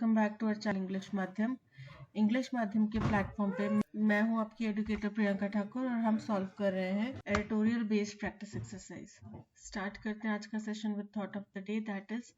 Welcome back to our channel English माध्यम के platform पे मैं हूं आपकी एडुकेटर प्रियंका ठाकुर और हम सॉल्व कर रहे हैं editorial based practice exercise. Start करते हैं आज का session with thought of the day, that is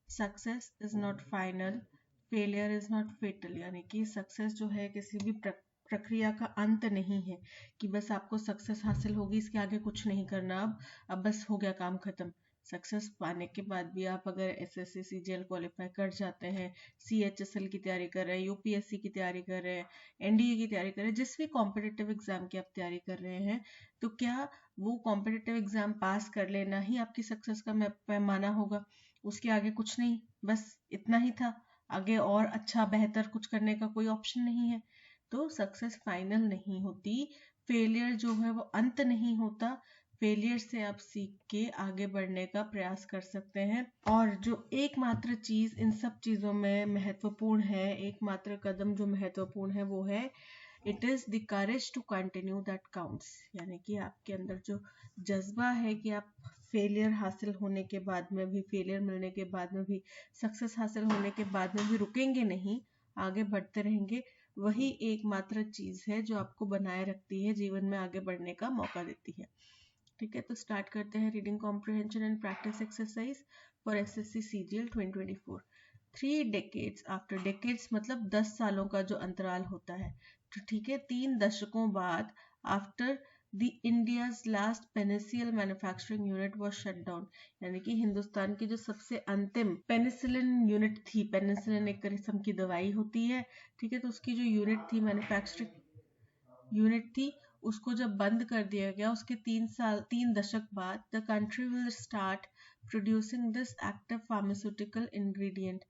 success is not final, failure is not fatal. यानी कि सक्सेस जो है किसी भी प्रक्रिया का अंत नहीं है कि बस आपको सक्सेस हासिल होगी, इसके आगे कुछ नहीं करना, अब बस हो गया काम खत्म। सक्सेस पाने के बाद भी आप अगर एसएससी सीजीएल क्वालिफाई कर जाते हैं, सीएचएसएल की तैयारी कर रहे हैं, यूपीएससी की तैयारी कर रहे हैं, एनडीए की तैयारी कर रहे हैं, जिस भी कॉम्पिटिटिव एग्जाम की आप तैयारी कर रहे हैं, तो क्या वो कॉम्पिटिटिव एग्जाम पास कर लेना ही आपकी सक्सेस का पैमाना होगा? उसके आगे कुछ नहीं, बस इतना ही था, आगे और अच्छा बेहतर कुछ करने का कोई ऑप्शन नहीं है। तो सक्सेस फाइनल नहीं होती, फेलियर जो है वो अंत नहीं होता। फेलियर से आप सीख के आगे बढ़ने का प्रयास कर सकते हैं। और जो एकमात्र चीज इन सब चीजों में महत्वपूर्ण है, एकमात्र कदम जो महत्वपूर्ण है वो है it is the courage to continue that counts. यानी कि आपके अंदर जो जज्बा है कि आप फेलियर हासिल होने के बाद में भी, फेलियर मिलने के बाद में भी, सक्सेस हासिल होने के बाद में भी रुकेंगे नहीं, आगे बढ़ते रहेंगे, वही एकमात्र चीज है जो आपको बनाए रखती है, जीवन में आगे बढ़ने का मौका देती है। ठीक है, तो स्टार्ट करते हैं reading comprehension and practice exercise for SSC CGL 2024। 3 decades after, decades मतलब 10 सालों का जो अंतराल होता है, तो ठीक है, 3 दशकों बाद, after the India's last penicillin manufacturing unit was shut down. यानी कि हिंदुस्तान की जो सबसे अंतिम पेनिसिलिन यूनिट थी, पेनिसिलिन एक किस्म की दवाई होती है, ठीक है, तो उसकी जो यूनिट थी, मैन्युफैक्चरिंग यूनिट थी, उसको जब बंद कर दिया गया, उसके 3 दशक बाद the country will start producing this active pharmaceutical ingredient.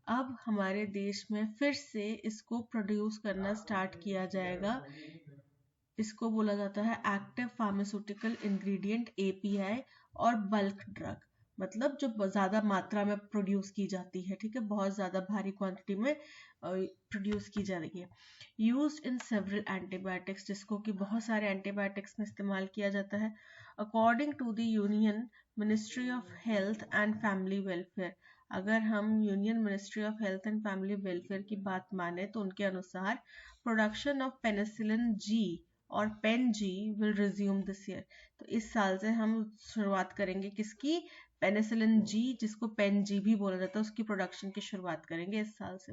अब हमारे देश में फिर से इसको प्रोड्यूस करना स्टार्ट किया जाएगा। इसको बोला जाता है एक्टिव फार्मास्यूटिकल इंग्रेडिएंट, एपीआई, और बल्क ड्रग, मतलब जो ज्यादा मात्रा में प्रोड्यूस की जाती है, ठीक है, बहुत ज्यादा भारी क्वांटिटी में प्रोड्यूस की जा रही है। यूज्ड इन सेवरल एंटीबायोटिक्स, जिसको कि बहुत सारे एंटीबायोटिक्स में इस्तेमाल किया जाता है। According to the union ministry of health and family welfare, अगर हम union ministry of health and family welfare की बात माने तो उनके अनुसार प्रोडक्शन ऑफ पेनिसिलिन जी और pen G will resume this year. तो इस साल से हम शुरुआत करेंगे किसकी? पेनिसिलिन जी, जिसको पेन जी भी बोला जाता है, उसकी प्रोडक्शन की शुरुआत करेंगे इस साल से।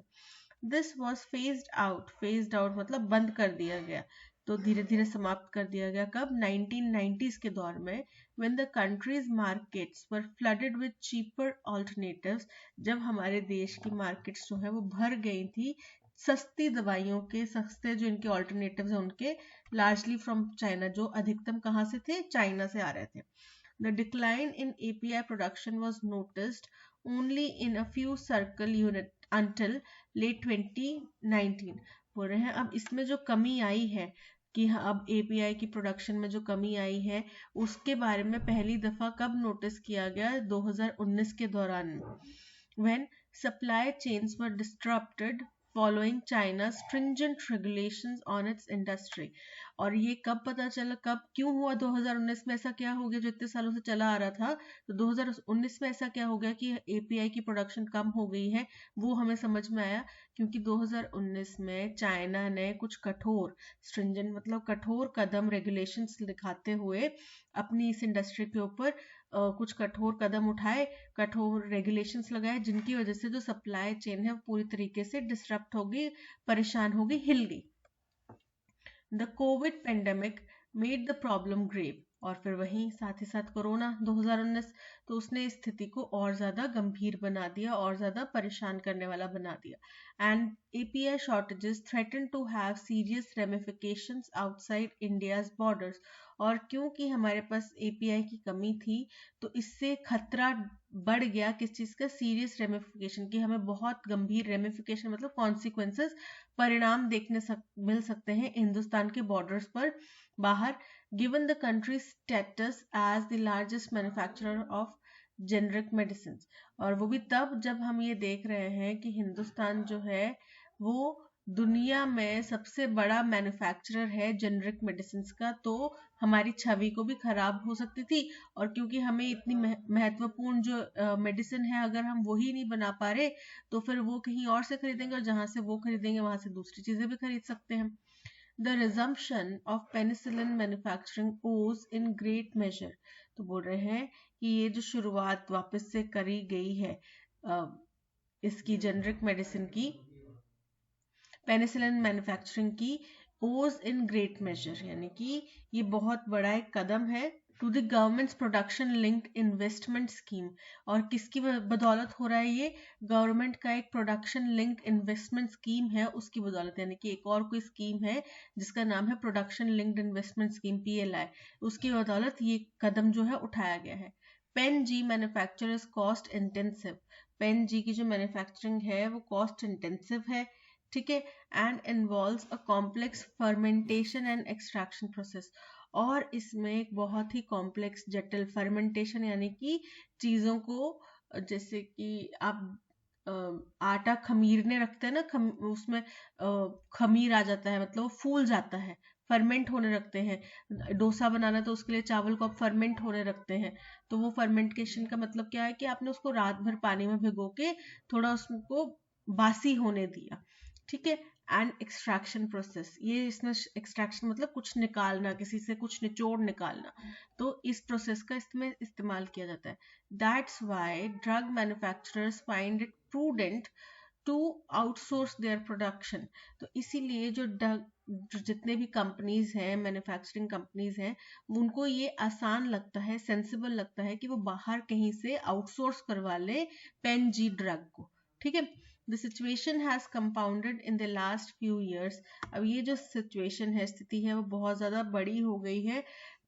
दिस वॉज फेज्ड आउट मतलब बंद कर दिया गया, तो धीरे धीरे समाप्त कर दिया गया। कब? 1990s के दौर में, when the country's markets were flooded with cheaper alternatives, जब हमारे देश की मार्केट्स जो है वो भर गई थी सस्ती दवाइयों के, सस्ते जो इनके ऑल्टरनेटिव्स हैं उनके, लार्जली फ्रॉम चाइना, जो अधिकतम कहाँ से थे? चाइना से आ रहे थे। The decline in API production was noticed only in a few circle unit until late 2019। बोल रहे हैं अब इसमें जो कमी आई है कि अब API की प्रोडक्शन में जो कमी आई है, उसके बारे में पहली दफा कब नोटिस किया गया? 2019 के दौरान, when supply chains were disrupted following China's stringent regulations on its industry। और ये कब पता चला, कब क्यों हुआ? 2019 में ऐसा क्या हो गया जो इतने सालों से चला आ रहा था? तो 2019 में ऐसा क्या हो गया कि एपीआई की प्रोडक्शन कम हो गई है? वो हमें समझ में आया क्योंकि 2019 में चाइना ने कुछ कठोर, स्ट्रिंजेंट मतलब कठोर कदम, रेगुलेशंस दिखाते हुए अपनी इस इंडस्ट्री के ऊपर कुछ कठोर कदम उठाए, कठोर रेगुलेशंस लगाए, जिनकी वजह से जो सप्लाई चेन है वो पूरी तरीके से डिसरप्ट होगी, परेशान होगी, हिल गई। The covid pandemic made the problem grave, और फिर वहीं साथ ही साथ कोरोना 2019, तो उसने स्थिति को और ज्यादा गंभीर बना दिया, और ज्यादा परेशान करने वाला बना दिया। And API shortages threaten to have serious ramifications outside India's borders। और क्योंकि हमारे पास API की कमी थी, तो इससे खतरा बढ़ गया किस चीज का? सीरियस रेमिफिकेशन की, हमें बहुत गंभीर रेमिफिकेशन मतलब कॉन्सिक्वेंसेस, परिणाम मिल सकते हैं हिंदुस्तान के बॉर्डर्स पर बाहर, given the country status as the largest manufacturer of generic medicine. और वो भी तब जब हम ये देख रहे हैं कि हिंदुस्तान जो है वो दुनिया में सबसे बड़ा मैन्युफैक्चरर है जेनरिक मेडिसिन का, तो हमारी छवि को भी खराब हो सकती थी। और क्योंकि हमें इतनी महत्वपूर्ण जो मेडिसिन है, अगर हम वही नहीं बना पा रहे तो फिर वो कहीं और से खरीदेंगे, और जहां से वो खरीदेंगे वहां से दूसरी चीजें भी खरीद सकते हैं। The resumption of penicillin manufacturing owes in great measure, तो बोल रहे हैं कि ये जो शुरुआत वापस से करी गई है इसकी जेनरिक मेडिसिन की, पेनिसिलिन मैन्युफैक्चरिंग की, ओज इन ग्रेट मेजर, यानी कि ये बहुत बड़ा एक कदम है to the government's production linked investment scheme. और किसकी बदौलत हो रहा है ये? गवर्नमेंट का एक प्रोडक्शन लिंक्ड इन्वेस्टमेंट स्कीम है, उसकी बदौलत। यानी कि एक और कोई स्कीम है जिसका नाम है production linked investment scheme, PLI, उसकी बदौलत ये कदम जो है उठाया गया है। Pen G manufacture is cost intensive, pen G की जो मैन्युफैक्चरिंग है वो कॉस्ट इंटेंसिव है, ठीक है, and involves a complex fermentation and extraction process. और इसमें एक बहुत ही कॉम्प्लेक्स जटिल फर्मेंटेशन, यानी कि चीजों को, जैसे कि आप आटा खमीरने रखते हैं ना, उसमें खमीर आ जाता है, मतलब वो फूल जाता है, फर्मेंट होने रखते हैं। डोसा बनाना तो उसके लिए चावल को आप फर्मेंट होने रखते हैं। तो वो फर्मेंटेशन का मतलब क्या है कि आपने उसको रात भर पानी में भिगो के थोड़ा उसको बासी होने दिया, ठीक है। एंड एक्सट्रैक्शन प्रोसेस, ये इसमें एक्सट्रैक्शन मतलब कुछ निकालना, किसी से कुछ निचोड़ निकालना, तो इस प्रोसेस का इसमें इस्तेमाल किया जाता है। That's why drug manufacturers find it prudent to outsource their production. तो इसीलिए जो जितने भी कंपनीज हैं, मैन्युफैक्चरिंग कंपनीज हैं, उनको ये आसान लगता है, सेंसिबल लगता है कि वो बाहर कहीं से आउटसोर्स करवा ले पेन जी ड्रग को, ठीक है। The situation has compounded in the last few years. अब ये जो situation है, स्थिति है, वो बहुत ज़्यादा बड़ी हो गई है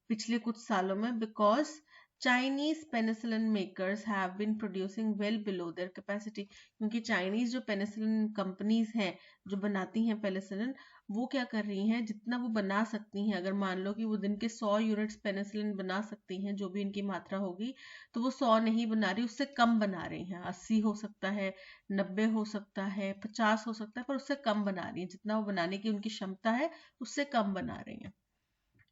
पिछले कुछ सालों में, because Chinese penicillin makers have been producing well below their capacity. क्योंकि चाइनीज जो पेनिसिलिन कंपनीज हैं जो बनाती हैं पेनिसिलिन, वो क्या कर रही हैं, जितना वो बना सकती हैं, अगर मान लो कि वो दिन के 100 यूनिट्स पेनिसिलिन बना सकती हैं, जो भी इनकी मात्रा होगी, तो वो 100 नहीं बना रही, उससे कम बना रही हैं। 80 हो सकता है, 90 हो सकता है, 50 हो सकता है, पर उससे कम बना रही है। जितना वो बनाने की उनकी क्षमता है उससे कम बना रही है।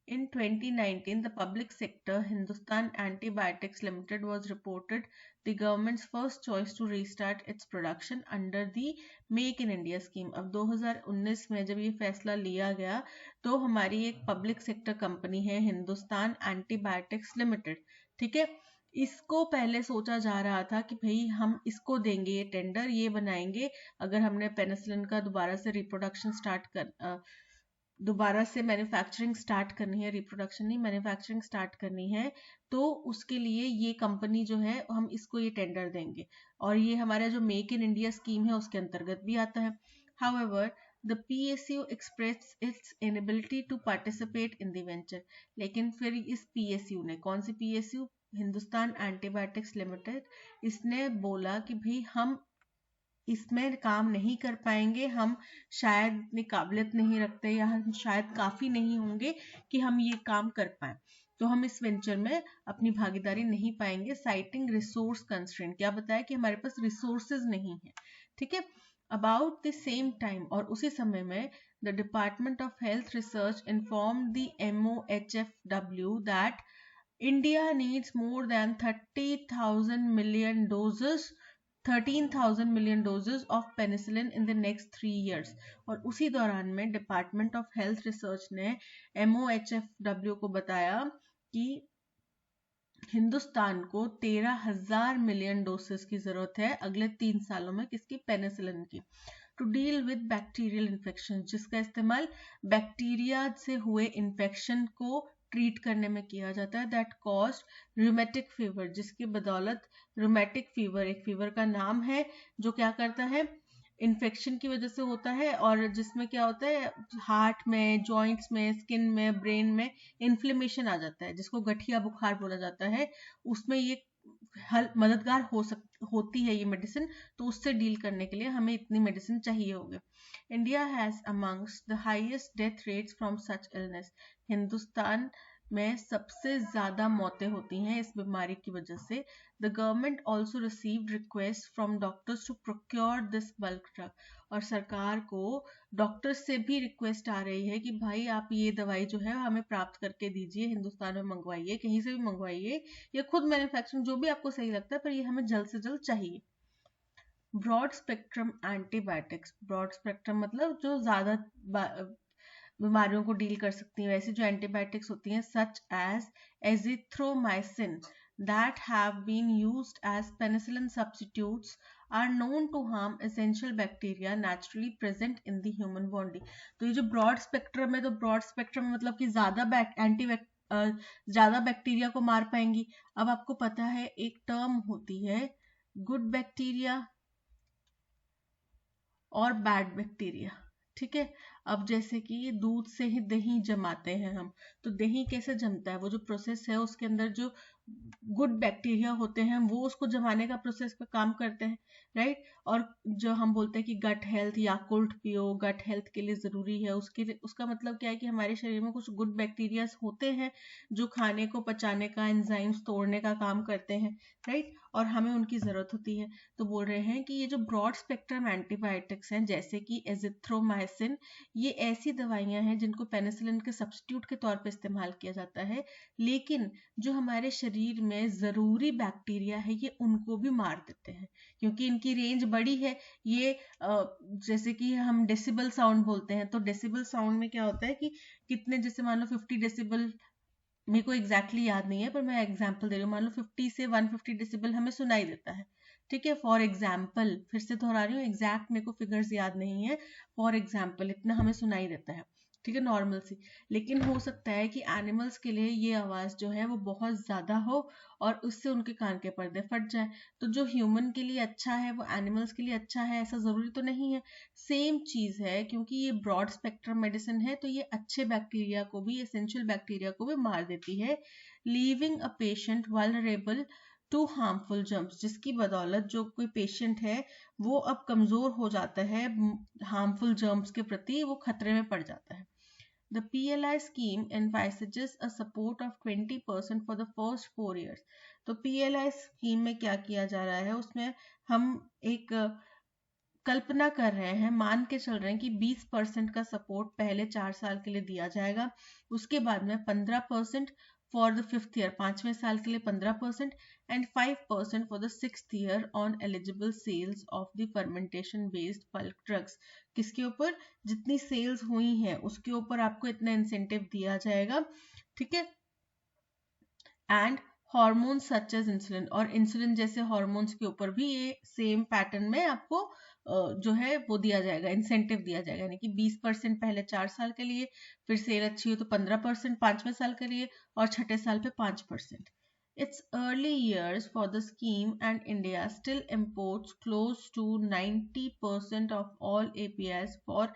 In 2019, the public sector Hindustan Antibiotics Limited was reported the government's first choice to restart its production under the Make in India scheme. अब 2019 में जब ये फैसला लिया गया तो हमारी एक पब्लिक सेक्टर कंपनी है हिंदुस्तान एंटीबायोटिक्स लिमिटेड, ठीक है। इसको पहले सोचा जा रहा था कि भाई हम इसको देंगे ये टेंडर, ये बनाएंगे, अगर हमने पेनिसिलिन का दोबारा से रिप्रोडक्शन दोबारा से मैन्युफैक्चरिंग स्टार्ट करनी है, रिप्रोडक्शन नहीं, मैन्युफैक्चरिंग स्टार्ट करनी है, तो उसके लिए ये कंपनी जो है, हम इसको ये टेंडर देंगे, और ये हमारा जो मेक इन इंडिया स्कीम है उसके अंतर्गत भी आता है। However the PSU express its inability to participate in the venture. लेकिन फिर इस PSU ने, कौन सी PSU? हिंदुस्तान एंटीबायोटिक्स लिमिटेड, इसने बोला कि भाई हम इसमें काम नहीं कर पाएंगे, हम शायद इतनी काबिलियत नहीं रखते, या हम शायद काफी नहीं होंगे कि हम ये काम कर पाए, तो हम इस वेंचर में अपनी भागीदारी नहीं पाएंगे, साइटिंग रिसोर्स कंस्ट्रेंट। क्या बताया कि हमारे पास रिसोर्सेज नहीं है, ठीक है। अबाउट द सेम टाइम, और उसी समय में, the department of health research informed the MOHFW that India needs more than 30,000 million doses 13,000 million doses of penicillin in the next 3 years। और उसी दौरान में डिपार्टमेंट ऑफ हेल्थ रिसर्च ने MOHFW को बताया कि हिंदुस्तान को 13,000 मिलियन डोसेस की जरूरत है अगले 3 सालों में, किसकी? पेनिसिलिन की। To deal with bacterial infection, जिसका इस्तेमाल बैक्टीरिया से हुए इन्फेक्शन को ट्रीट करने में किया जाता है। दैट कॉज रूमेटिक फीवर, जिसकी बदौलत रूमेटिक फीवर, एक फीवर का नाम है जो क्या करता है, इन्फेक्शन की वजह से होता है, और जिसमें क्या होता है, हार्ट में, जॉइंट्स में, स्किन में, ब्रेन में इन्फ्लेमेशन आ जाता है, जिसको गठिया बुखार बोला जाता है। उसमें ये मददगार होती है ये मेडिसिन, तो उससे डील करने के लिए हमें इतनी मेडिसिन चाहिए होगी। India has amongst the highest death rates from such illness. Hindustan में सबसे ज्यादा मौतें होती हैं इस बीमारी की वजह से। The government also received request from doctors to procure this bulk drug, और सरकार को डॉक्टर्स से भी रिक्वेस्ट आ रही है कि भाई आप ये दवाई जो है हमें प्राप्त करके दीजिए, हिंदुस्तान में मंगवाइए, कहीं से भी मंगवाइए, या खुद मैन्युफैक्चरिंग, जो भी आपको सही लगता है, पर ये हमें जल्द से जल्द चाहिए। Broad spectrum antibiotics, broad spectrum मतलब जो ज्यादा बीमारियों को डील कर सकती हैं, वैसे जो एंटीबायोटिक्स होती हैं, such as azithromycin that have been used as penicillin substitutes are known to harm essential bacteria naturally present in the human body। तो ये जो ब्रॉड स्पेक्ट्रम है, तो ब्रॉड स्पेक्ट्रम मतलब कि ज्यादा बैक्टीरिया को मार पाएंगी। अब आपको पता है एक टर्म होती है गुड बैक्टीरिया और बैड बैक्टीरिया, ठीक है। अब जैसे कि दूध से ही दही जमाते हैं हम, तो दही कैसे जमता है, वो जो प्रोसेस है उसके अंदर जो गुड बैक्टीरिया होते हैं वो उसको जमाने का प्रोसेस पे काम करते हैं, राइट। और जो हम बोलते हैं कि गट हेल्थ, याकुल्ट पियो, गट हेल्थ के लिए जरूरी है, उसके लिए उसका मतलब क्या है कि हमारे शरीर में कुछ गुड बैक्टीरिया होते हैं जो खाने को पचाने का, एंजाइम्स तोड़ने का काम करते हैं, राइट, और हमें उनकी जरूरत होती है। तो बोल रहे हैं कि ये जो ब्रॉड स्पेक्ट्रम एंटीबायोटिक्स हैं जैसे कि एजिथ्रोमाइसिन, ये ऐसी दवाइयां हैं जिनको पेनिसिलिन के सब्स्टिट्यूट के तौर पर इस्तेमाल किया जाता है, लेकिन जो हमारे शरीर में जरूरी बैक्टीरिया है ये उनको भी मार देते हैं, क्योंकि इनकी रेंज बड़ी है। ये जैसे कि हम डेसिबल साउंड बोलते हैं, तो डेसिबल साउंड में क्या होता है कि कितने, जैसे मान लो 50 डेसिबल, मेरे को एग्जैक्टली याद नहीं है पर मैं एग्जांपल दे रही हूँ, मान लो 50 से 150 डेसिबल हमें सुनाई देता है, ठीक है। फॉर एग्जाम्पल, फिर से दोहरा रही हूँ, एग्जैक्ट मेरे को फिगर्स याद नहीं है, फॉर एग्जाम्पल इतना हमें सुनाई देता है, ठीक है, नॉर्मल सी। लेकिन हो सकता है कि एनिमल्स के लिए ये आवाज जो है वो बहुत ज्यादा हो और उससे उनके कान के पर्दे फट जाए। तो जो ह्यूमन के लिए अच्छा है वो एनिमल्स के लिए अच्छा है, ऐसा जरूरी तो नहीं है। सेम चीज है, क्योंकि ये ब्रॉड स्पेक्ट्रम मेडिसिन है तो ये अच्छे बैक्टीरिया को भी, एसेंशियल बैक्टीरिया को भी मार देती है, leaving a patient vulnerable to harmful germs, जिसकी बदौलत जो कोई पेशेंट है वो अब कमजोर हो जाता है, हार्मफुल जर्म्स के प्रति वो खतरे में पड़ जाता है। The PLI scheme envisages a support of 20% for the first 4 years। तो PLI स्कीम में क्या किया जा रहा है, उसमें हम एक कल्पना कर रहे हैं, मान के चल रहे हैं कि 20% का सपोर्ट पहले 4 साल के लिए दिया जाएगा, उसके बाद में 15% फॉर द 5th ईयर, 5वें साल के लिए 15%, and 5% for the 6th year on eligible sales of the fermentation based bulk drugs. किसके ऊपर, जितनी सेल्स हुई हैं उसके ऊपर आपको इतना इंसेंटिव दिया जाएगा, ठीक है। And hormone such as insulin, और इंसुलिन जैसे हॉर्मोन्स के ऊपर भी ये सेम पैटर्न में आपको जो है वो दिया जाएगा, इंसेंटिव दिया जाएगा, यानी कि 20% पहले 4 साल के लिए, फिर सेल अच्छी हो तो 15% 5वें साल के लिए, और छठे साल पे 5%। Its early years for the scheme and India still imports close to 90% of all APIs for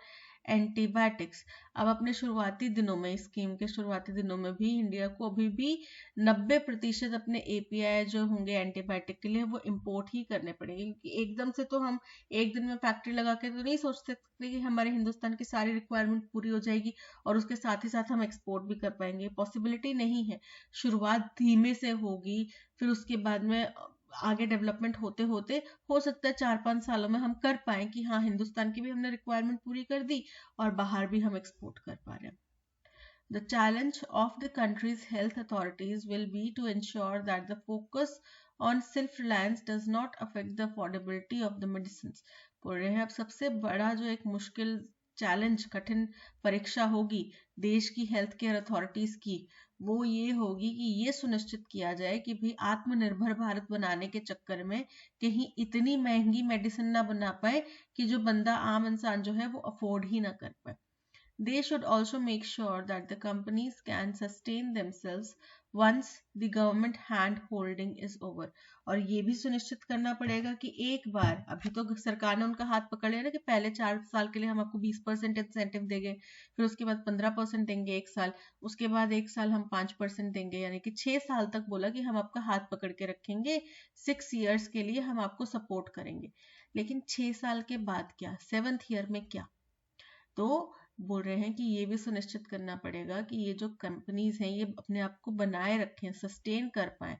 antibiotics. अब अपने शुरुआती दिनों में, स्कीम के शुरुआती दिनों में भी इंडिया को अभी भी 90% अपने एपीआई जो होंगे एंटीबायोटिक के लिए वो इंपोर्ट ही करने पड़ेंगे, क्योंकि एकदम से तो हम एक दिन में फैक्ट्री लगा के तो नहीं सोच सकते कि हमारे हिंदुस्तान की सारी रिक्वायरमेंट पूरी हो जाएगी और उसके साथ ही साथ हम एक्सपोर्ट भी कर पाएंगे, पॉसिबिलिटी नहीं है। शुरुआत धीमे से होगी, फिर उसके बाद में आगे डेवलपमेंट होते होते हो सकता है 4-5 सालों में हम कर पाए कि हाँ हिंदुस्तान की भी हमने रिक्वायरमेंट पूरी कर दी और बाहर भी हम एक्सपोर्ट कर पा रहे हैं। The challenge of the country's health authorities will be to ensure that the focus on self-reliance does not affect the affordability of the medicines। बोल रहे हैं अब सबसे बड़ा जो एक मुश्किल चैलेंज, कठिन परीक्षा होगी देश की हेल्थ केयर अथॉरिटीज की, वो ये होगी कि ये सुनिश्चित किया जाए कि भी आत्मनिर्भर भारत बनाने के चक्कर में कहीं इतनी महंगी मेडिसिन ना बना पाए कि जो बंदा, आम इंसान जो है वो अफोर्ड ही ना कर पाए। They should also make sure that the companies can sustain themselves once the government hand holding is over। और ये भी सुनिश्चित करना पड़ेगा कि एक बार, अभी तो सरकार ने उनका हाथ पकड़ लिया ना कि पहले 4 साल के लिए हम आपको 20% इंसेंटिव देंगे, फिर उसके बाद 15% देंगे एक साल, उसके बाद एक साल हम 5% देंगे, यानी कि 6 साल तक बोला कि हम आपका हाथ पकड़ के रखेंगे, 6 ईयर्स के लिए हम आपको सपोर्ट करेंगे। लेकिन 6 साल के बाद क्या, 7th ईयर में क्या? तो बोल रहे हैं कि ये भी सुनिश्चित करना पड़ेगा कि ये जो कंपनीज हैं ये अपने आप को बनाए रखें, सस्टेन कर पाए।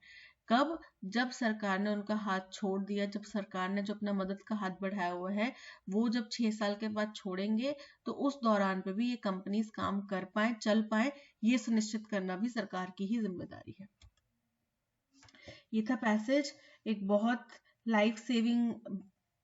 कब? जब सरकार ने उनका हाथ छोड़ दिया, जब सरकार ने जो अपना मदद का हाथ बढ़ाया हुआ है वो जब 6 साल के बाद छोड़ेंगे तो उस दौरान पे भी ये कंपनीज काम कर पाए, चल पाए, ये सुनिश्चित करना भी सरकार की ही जिम्मेदारी है। ये था पैसेज। एक बहुत लाइफ सेविंग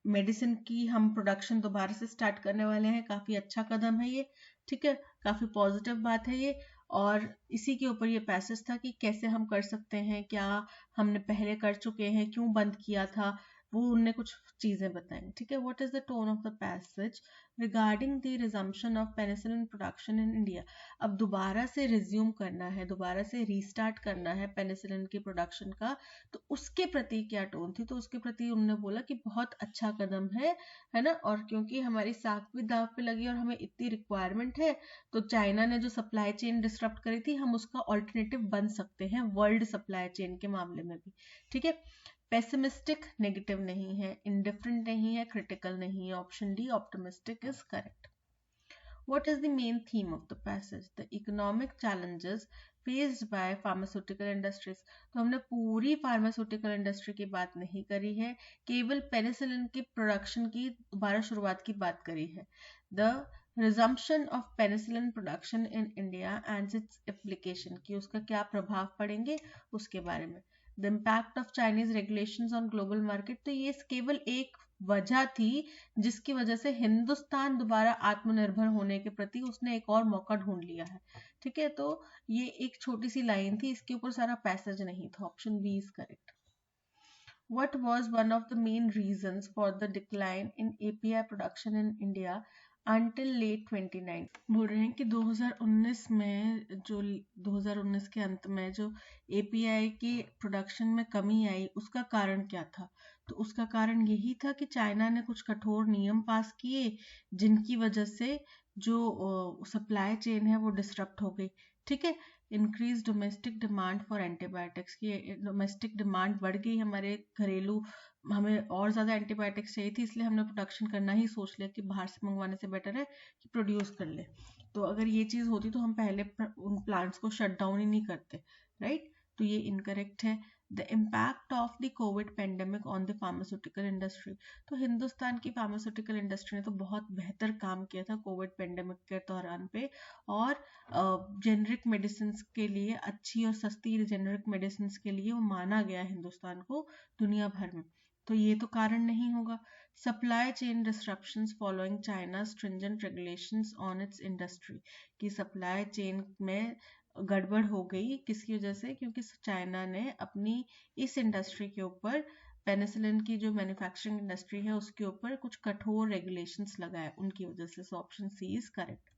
मेडिसिन की हम प्रोडक्शन दोबारा से स्टार्ट करने वाले हैं। काफी अच्छा कदम है ये, ठीक है, काफी पॉजिटिव बात है ये। और इसी के ऊपर ये पैसेज था कि कैसे हम कर सकते हैं, क्या हमने पहले कर चुके हैं, क्यों बंद किया था, वो उनने कुछ चीजें बताई, ठीक है। What is the tone of the passage regarding the resumption of penicillin production in India. अब दोबारा से रिज्यूम करना है, दोबारा से रीस्टार्ट करना है पेनिसिलिन की प्रोडक्शन का, तो उसके प्रति क्या टोन थी? तो उसके प्रति उन्होंने बोला कि बहुत अच्छा कदम है ना, और क्योंकि हमारी साख भी दाव पे लगी और हमें इतनी रिक्वायरमेंट है, तो चाइना ने जो सप्लाई चेन डिसरप्ट करी थी, हम उसका ऑल्टरनेटिव बन सकते हैं वर्ल्ड सप्लाई चेन के मामले में भी, ठीक है। पेसिमिस्टिक नेगेटिव नहीं है, इंडिफरेंट नहीं है, क्रिटिकल नहीं है। Option D optimistic is correct. What is the main theme of the passage? The economic challenges faced by pharmaceutical industries. तो हमने पूरी फार्मास्यूटिकल इंडस्ट्री की बात नहीं करी है, केवल पेनिसिलिन की प्रोडक्शन की दोबारा शुरुआत की बात करी है। The resumption of penicillin production in India and its application, कि उसका क्या प्रभाव पड़ेंगे उसके बारे में। The impact of Chinese regulations on global market, तो ये केवल एक वजह थी जिसकी वजह से हिंदुस्तान दोबारा आत्मनिर्भर होने के प्रति उसने एक और मौका ढूंढ लिया है, ठीक है। तो ये एक छोटी सी लाइन थी, इसके ऊपर सारा पैसेज नहीं था। Option B is correct. What was one of the main reasons for the decline in API production in India until late 2019? बोल रहे हैं कि 2019 में जो 2019 के अंत में जो API की प्रोडक्शन में कमी आई, उसका कारण क्या था? तो उसका कारण यही था कि चाइना ने कुछ कठोर नियम पास किए जिनकी वजह से जो सप्लाई चेन है वो डिसरप्ट हो गई, ठीक है। Increase domestic demand for antibiotics की डोमेस्टिक डिमांड बढ़ गई, हमारे घरेलू हमें और ज़्यादा एंटीबायोटिक्स चाहिए थी, इसलिए हमने प्रोडक्शन करना ही सोच लिया कि बाहर से मंगवाने से बेटर है कि प्रोड्यूस कर ले। तो अगर ये चीज़ होती तो हम पहले उन प्लांट्स को शट डाउन ही नहीं करते, राइट। तो ये इनकरेक्ट है। The impact of the covid pandemic on the pharmaceutical industry, तो हिंदुस्तान की फार्मास्यूटिकल इंडस्ट्री ने तो बहुत बेहतर काम किया था कोविड पेंडेमिक के दौरान पे, और जेनरिक मेडिसिन के लिए, अच्छी और सस्ती जेनरिक मेडिसिन के लिए वो माना गया हिंदुस्तान को दुनिया भर में। तो ये तो कारण नहीं होगा। Supply chain disruptions following China stringent regulations on it's industry, की सप्लाई चेन में गड़बड़ हो गई, किसकी वजह से? क्योंकि चाइना ने अपनी इस इंडस्ट्री के ऊपर, पेनिसिलिन की जो मैन्युफैक्चरिंग इंडस्ट्री है उसके ऊपर कुछ कठोर रेगुलेशंस लगाए, उनकी वजह से। So option C is correct.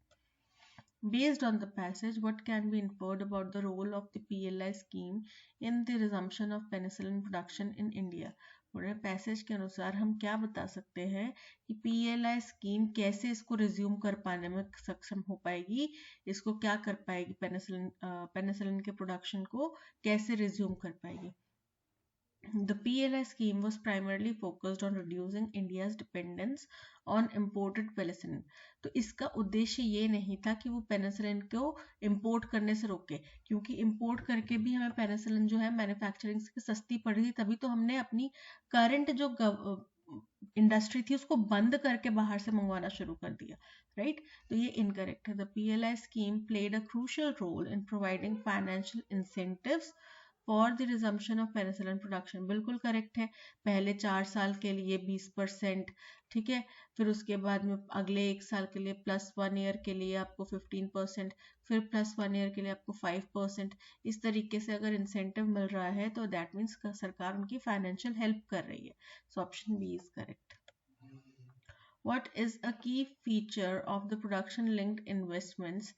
Based on the passage, what can be inferred about the role of the PLI scheme in the resumption of penicillin production in India? Passage के अनुसार हम क्या बता सकते हैं कि PLI स्कीम कैसे इसको रिज्यूम कर पाने में सक्षम हो पाएगी, इसको क्या कर पाएगी, पेनिसिलिन के प्रोडक्शन को कैसे रिज्यूम कर पाएगी। The PLI scheme was primarily focused on reducing India's dependence on imported penicillin. तो इसका उद्देश्य ये नहीं था कि वो पेनिसिलिन को इंपोर्ट करने से रोके, क्योंकि इंपोर्ट करके भी हमें पेनिसिलिन जो है मैन्युफैक्चरिंग से सस्ती पड़ रही थी, तभी तो हमने अपनी करंट जो इंडस्ट्री थी उसको बंद करके बाहर से मंगवाना शुरू कर दिया, राइट। तो ये इनकरेक्ट है। The PLI scheme played a crucial role in providing financial incentives for the resumption of penicillin production, बिल्कुल करेक्ट है। पहले 4 साल के लिए 20%, ठीक है, फिर उसके बाद में अगले 1 साल के लिए +1 ईयर के लिए आपको 15%, फिर +1 ईयर के लिए आपको 5%। इस तरीके से अगर इंसेंटिव मिल रहा है तो दैट मीन्स सरकार उनकी फाइनेंशियल हेल्प कर रही है। So option B is correct. What is a key feature of the production linked investments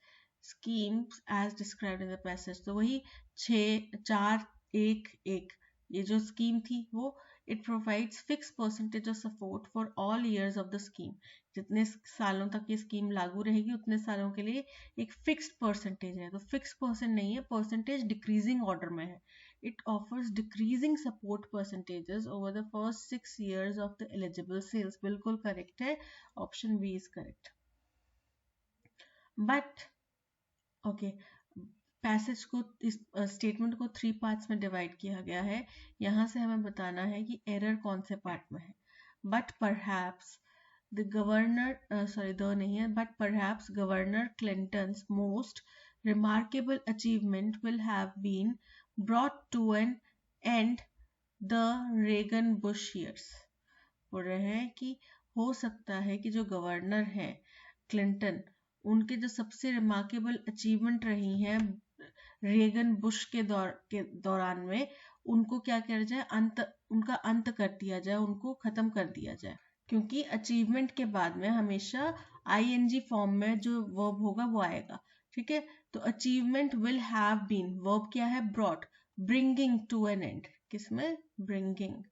schemes as described in the passage? तो वही 6-4-1-1 ये जो स्कीम थी वो it provides fix percentage of support for all years of the scheme. जितने सालों तक ये स्कीम लागू रहेगी उतने सालों के लिए एक फिक्स्ड परसेंटेज है। तो फिक्स परसेंट नहीं है, परसेंटेज डिक्रीजिंग ऑर्डर में है। It offers decreasing support percentages over the first 6 years of the eligible sales. बिल्कुल करेक्ट है, option B is correct. But okay, passage को, इस स्टेटमेंट को 3 पार्ट्स में डिवाइड किया गया है। यहाँ से हमें बताना है कि एरर कौन से पार्ट में है। But perhaps the governor, sorry the नहीं है, but perhaps governor Clinton's most remarkable achievement will have been brought to an end the Reagan-Bush years। बोल रहे हैं कि हो सकता है कि जो गवर्नर हैं क्लिंटन, उनके जो सबसे रिमार्केबल अचीवमेंट रही हैं रेगन बुश के दौरान में, उनको क्या किया जाए, उनका अंत कर दिया जाए, उनको खत्म कर दिया जाए। क्योंकि अचीवमेंट के बाद में हमेशा आईएनजी फॉर्म में जो वर्ब होगा वो आएगा। ठीक है, तो achievement will have been, verb क्या है, brought, bringing to an end, किसमें, bringing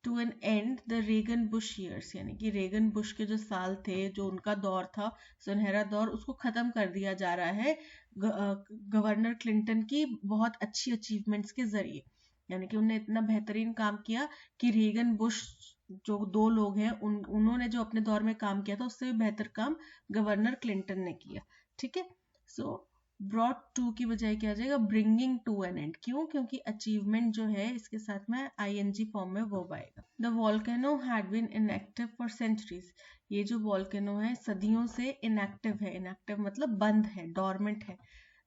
to an end the Reagan Bush years, यानी कि रेगन बुश के जो साल थे, जो उनका दौर था, सुनहरा दौर, उसको खत्म कर दिया जा रहा है गवर्नर क्लिंटन की बहुत अच्छी अचीवमेंट्स के जरिए। यानी कि उन्होंने इतना बेहतरीन काम किया कि रेगन बुश जो दो लोग हैं, उन्होंने जो अपने दौर में काम किया था उससे भी बेहतर काम गवर्नर क्लिंटन ने किया। ठीक है, सो ब्रॉट टू की बजाय क्या आ जाएगा, ब्रिंगिंग टू एन एंड। क्यों, क्योंकि अचीवमेंट जो है इसके साथ में आईएनजी फॉर्म में वर्ब आएगा। The volcano had been inactive for centuries, ये जो वॉल्केनो है सदियों से इनएक्टिव है, इनएक्टिव मतलब बंद है, डॉर्मेंट है।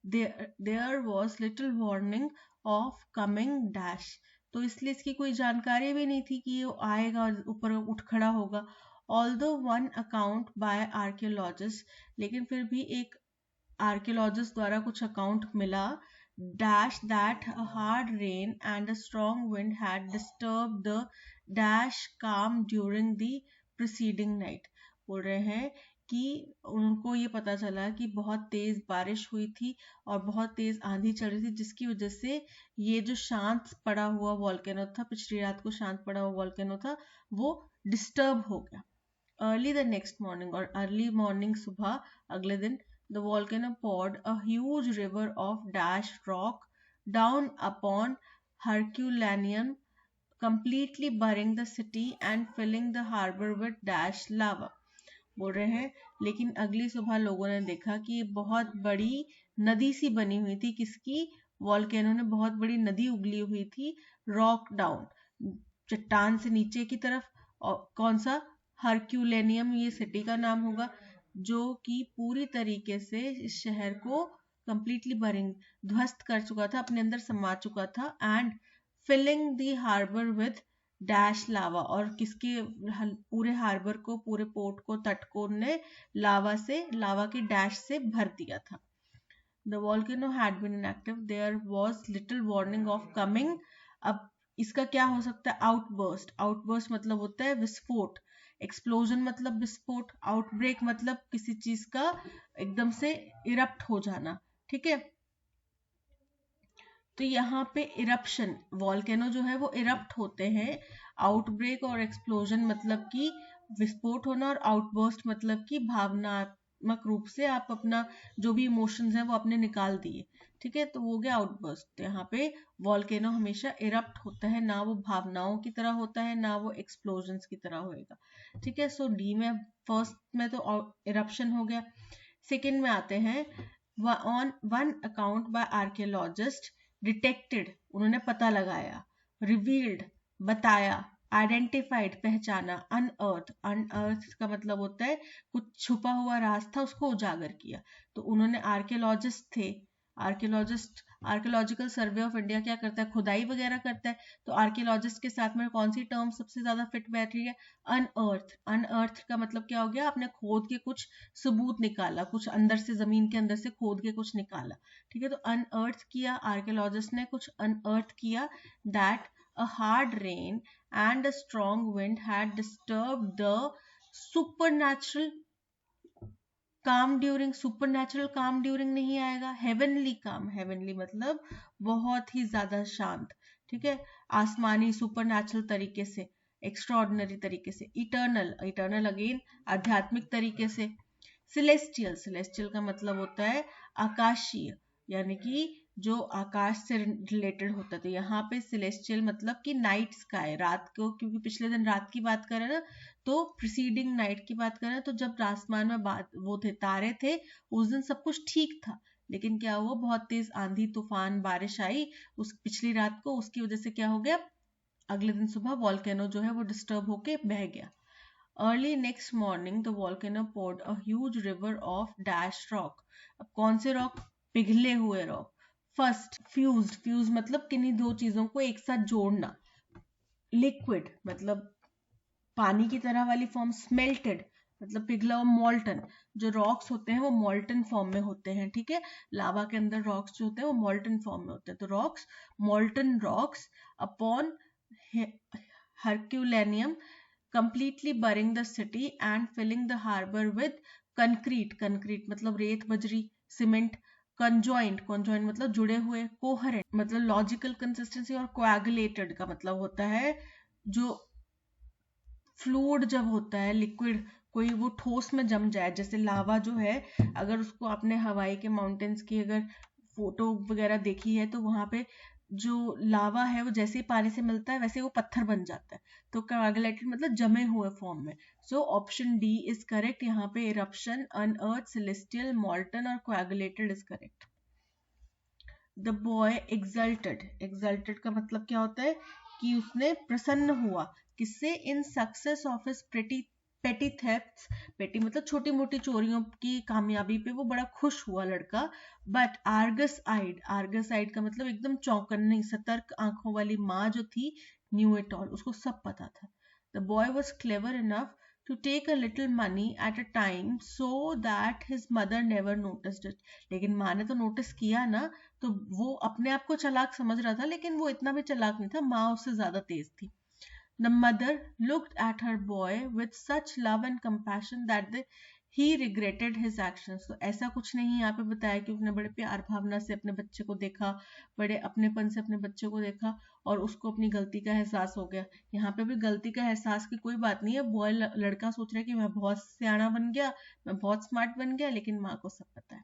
There was little warning of coming dash, तो इसलिए इसकी कोई जानकारी भी नहीं थी कि ये आएगा और ऊपर उठ खड़ा होगा। Although one account by archaeologist, लेकिन फिर भी एक आर्कियोलॉजिस्ट द्वारा कुछ अकाउंट मिला, dash that a hard rain and a strong wind had disturb the dash काम ड्यूरिंग द प्रीसीडिंग नाइट। बोल रहे हैं कि उनको ये पता चला कि बहुत तेज बारिश हुई थी और बहुत तेज आंधी चल रही थी, जिसकी वजह से ये जो शांत पड़ा हुआ वॉल्केनो था, पिछली रात को शांत पड़ा हुआ वॉल्केनो था, वो डिस्टर्ब हो गया। अर्ली द नेक्स्ट मॉर्निंग, और अर्ली मॉर्निंग, सुबह अगले दिन, the volcano poured a huge river of dash rock down upon Herculaneum, completely burying the city and filling the harbor with dash lava। बोल रहे हैं लेकिन अगली सुबह लोगों ने देखा कि बहुत बड़ी नदी सी बनी हुई थी, किसकी, वॉल्केनो ने बहुत बड़ी नदी उगली हुई थी, रॉक डाउन, चट्टान से नीचे की तरफ। और कौन सा, हरक्यूलेनियम ये सिटी का नाम होगा, जो कि पूरी तरीके से इस शहर को कंप्लीटली बरिंग, ध्वस्त कर चुका था, अपने अंदर समा चुका था। And filling the harbour with dash lava, और किसके, पूरे हार्बर को, पूरे पोर्ट को, तट को ने लावा से, लावा की डैश से भर दिया था। The volcano had been inactive. There was little warning of coming। अब इसका क्या हो सकता है, आउटबर्स्ट, आउटबर्स्ट मतलब होता है विस्फोट, एक्सप्लोजन मतलब विस्फोट, आउटब्रेक मतलब किसी चीज का एकदम से इरप्ट हो जाना। ठीक है, तो यहाँ पे इरप्शन, वॉल्केनो जो है वो इरप्ट होते हैं, आउटब्रेक और एक्सप्लोजन मतलब कि विस्फोट होना, और आउटबर्स्ट मतलब कि भावनात्मक रूप से आप अपना जो भी इमोशंस हैं वो अपने निकाल दिए। ठीक है, तो वो गया आउटबर्स्ट। यहाँ पे वॉल्केनो हमेशा इरप्ट होता है, ना वो भावनाओं की तरह होता है, ना वो एक्सप्लोजन्स की तरह होएगा। ठीक है, सो डी में, फर्स्ट में तो इरप्शन हो गया। सेकेंड में आते हैं, on one account by archaeologist detected, उन्होंने पता लगाया, रिवील्ड बताया, आइडेंटिफाइड पहचाना, अनअर्थ, अनअर्थ का मतलब होता है कुछ छुपा हुआ राज था उसको उजागर किया। तो उन्होंने, आर्कियोलॉजिस्ट थे, archaeologist, archaeological survey of India क्या करता है, खुदाई वगैरह करता है, तो आर्कियोलॉजिस्ट के साथ में कौन सी टर्म सबसे ज्यादा फिट बैठ रही है, अनअर्थ। अनअर्थ का मतलब क्या हो गया, आपने खोद के कुछ सबूत निकाला, कुछ अंदर से, जमीन के अंदर से खोद के कुछ निकाला। ठीक है, तो अनअर्थ किया, आर्कियोलॉजिस्ट ने कुछ अनअर्थ किया, that a hard rain and a strong wind had disturbed the supernatural calm during, supernatural calm during नहीं आएगा, heavenly calm, heavenly मतलब बहुत ही ज्यादा शांत। ठीक है, आसमानी, supernatural तरीके से, एक्स्ट्राऑर्डिनरी तरीके से, इटर्नल, इटर्नल अगेन आध्यात्मिक तरीके से, सिलेस्टियल, सिलेस्टियल का मतलब होता है आकाशीय, यानी कि जो आकाश से रिलेटेड होता था। यहाँ पे सिलेस्टियल मतलब कि नाइट स्काई, रात को, क्योंकि पिछले दिन रात की बात करें ना, तो प्रिसीडिंग नाइट की बात करें तो जब आसमान में बात वो थे, तारे थे, उस दिन सब कुछ ठीक था। लेकिन क्या हुआ, बहुत तेज आंधी तूफान बारिश आई उस पिछली रात को, उसकी वजह से क्या हो गया, अगले दिन सुबह वॉल्केनो जो है वो डिस्टर्ब होके बह गया। Early next morning the volcano poured a huge river of dash rock। अब कौन से रॉक, पिघले हुए रॉक। फर्स्ट फ्यूज्ड, फ्यूज मतलब किन्हीं दो चीजों को एक साथ जोड़ना। लिक्विड मतलब पानी की तरह वाली फॉर्म। स्मेल्टेड मतलब पिघला और मॉल्टन, जो रॉक्स होते हैं वो मॉल्टन फॉर्म में होते हैं, ठीक है। लावा के अंदर रॉक्स जो होते हैं वो मॉल्टन फॉर्म में होते हैं, तो rocks, molten rocks upon Herculaneum completely burying the city and filling the harbor with concrete, concrete मतलब रेत बजरी सीमेंट, conjoined, conjoined मतलब जुड़े हुए, coherent मतलब logical consistency, और coagulated का मतलब होता है जो फ्लूइड जब होता है, लिक्विड कोई वो ठोस में जम जाए, जैसे लावा जो है, अगर उसको आपने हवाई के माउंटेन्स की अगर फोटो वगैरह देखी है तो वहां पे जो लावा है वो जैसे ही पानी से मिलता है वैसे वो पत्थर बन जाता है, तो कोएगुलेटेड मतलब जमे हुए फॉर्म में। सो ऑप्शन डी इज करेक्ट। यहाँ पे इरप्शन, अनअर्थ, सेलेस्टियल, मॉल्टन और coagulated is correct. The boy exalted, exalted का मतलब क्या होता है कि उसने प्रसन्न हुआ, किससे, इन सक्सेस ऑफ हिज पेटी थेफ्ट्स, पेटी मतलब छोटी मोटी चोरियों की कामयाबी पे वो बड़ा खुश हुआ लड़का। बट आर्गस आइड, आर्गस आइड का मतलब एकदम चौकन्नी सतर्क आंखों वाली माँ जो थी, न्यू इट ऑल, उसको सब पता था। The boy was clever enough to take a little money at a time so that his mother never noticed it। लेकिन माँ ने तो नोटिस किया ना, तो वो अपने आप को चालाक समझ रहा था, लेकिन वो इतना भी चालाक नहीं था, माँ उससे ज्यादा तेज थी। The mother looked at her boy with such love and compassion that he regretted his actions। तो ऐसा कुछ नहीं यहाँ पे बताया कि उसने बड़े प्यार भावना से अपने बच्चे को देखा, बड़े अपनेपन से अपने बच्चे को देखा और उसको अपनी गलती का एहसास हो गया। यहाँ पे भी गलती का एहसास की कोई बात नहीं है। बॉय, लड़का सोच रहा है कि मैं बहुत सियाना बन गया, मैं बहुत स्मार्ट बन गया, लेकिन माँ को सब पता है।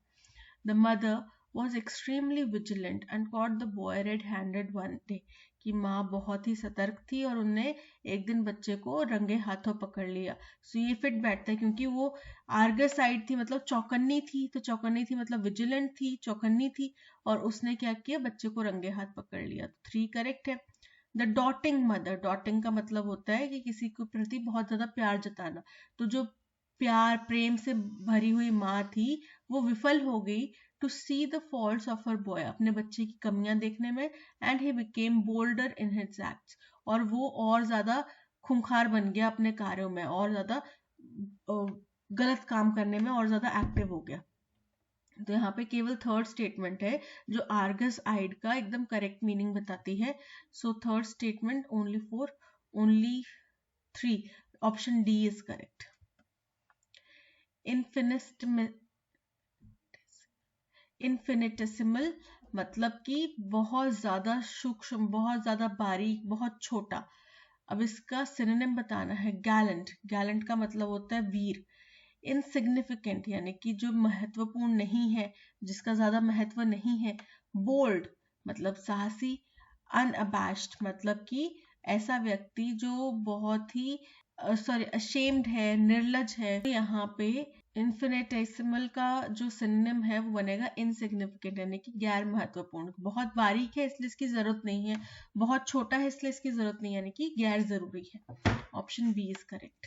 The mother was extremely vigilant and caught the boy red-handed one day। कि माँ बहुत ही सतर्क थी और उनने एक दिन बच्चे को रंगे हाथों पकड़ लिया। सो ये फिट बैठता है क्योंकि वो आर्गस साइड थी मतलब चौकन्नी थी, तो चौकन्नी थी मतलब विजिलेंट थी, चौकन्नी थी, और उसने क्या किया, बच्चे को रंगे हाथ पकड़ लिया। 3 करेक्ट है। द डॉटिंग मदर, डॉटिंग का मतलब होता है कि किसी के प्रति बहुत ज्यादा प्यार जताना, तो जो प्यार प्रेम से भरी हुई माँ थी वो विफल हो गई to see the faults of her boy, अपने बच्चे की कमियां देखने में, and he became bolder in his acts, और वो और ज्यादा खूंखार बन गया अपने कार्यों में, और ज्यादा गलत काम करने में और ज्यादा एक्टिव हो गया। तो यहाँ पे केवल थर्ड स्टेटमेंट है जो आर्गस आइड का एकदम करेक्ट मीनिंग बताती है। So third statement only 3, option D is correct. Infinitesimal मतलब कि बहुत ज्यादा सूक्ष्म, बहुत ज्यादा बारीक, बहुत छोटा। अब इसका सिनोनिम बताना है। गैलेंट, गैलेंट का मतलब होता है वीर। इनसिग्निफिकेंट यानी कि जो महत्वपूर्ण नहीं है, जिसका ज्यादा महत्व नहीं है। बोल्ड मतलब साहसी। अनअबैश्ड मतलब कि ऐसा व्यक्ति जो बहुत ही अशेम्ड है, निर्लज है। यहाँ पे इन्फिनिटेसिमल का जो सिनोनिम है वो बनेगा इनसिग्निफिकेंट यानी कि गैर महत्वपूर्ण। बहुत बारीक है इसलिए इसकी जरूरत नहीं है, बहुत छोटा है इसलिए इसकी जरूरत नहीं है, यानी कि गैर जरूरी है। Option B is correct.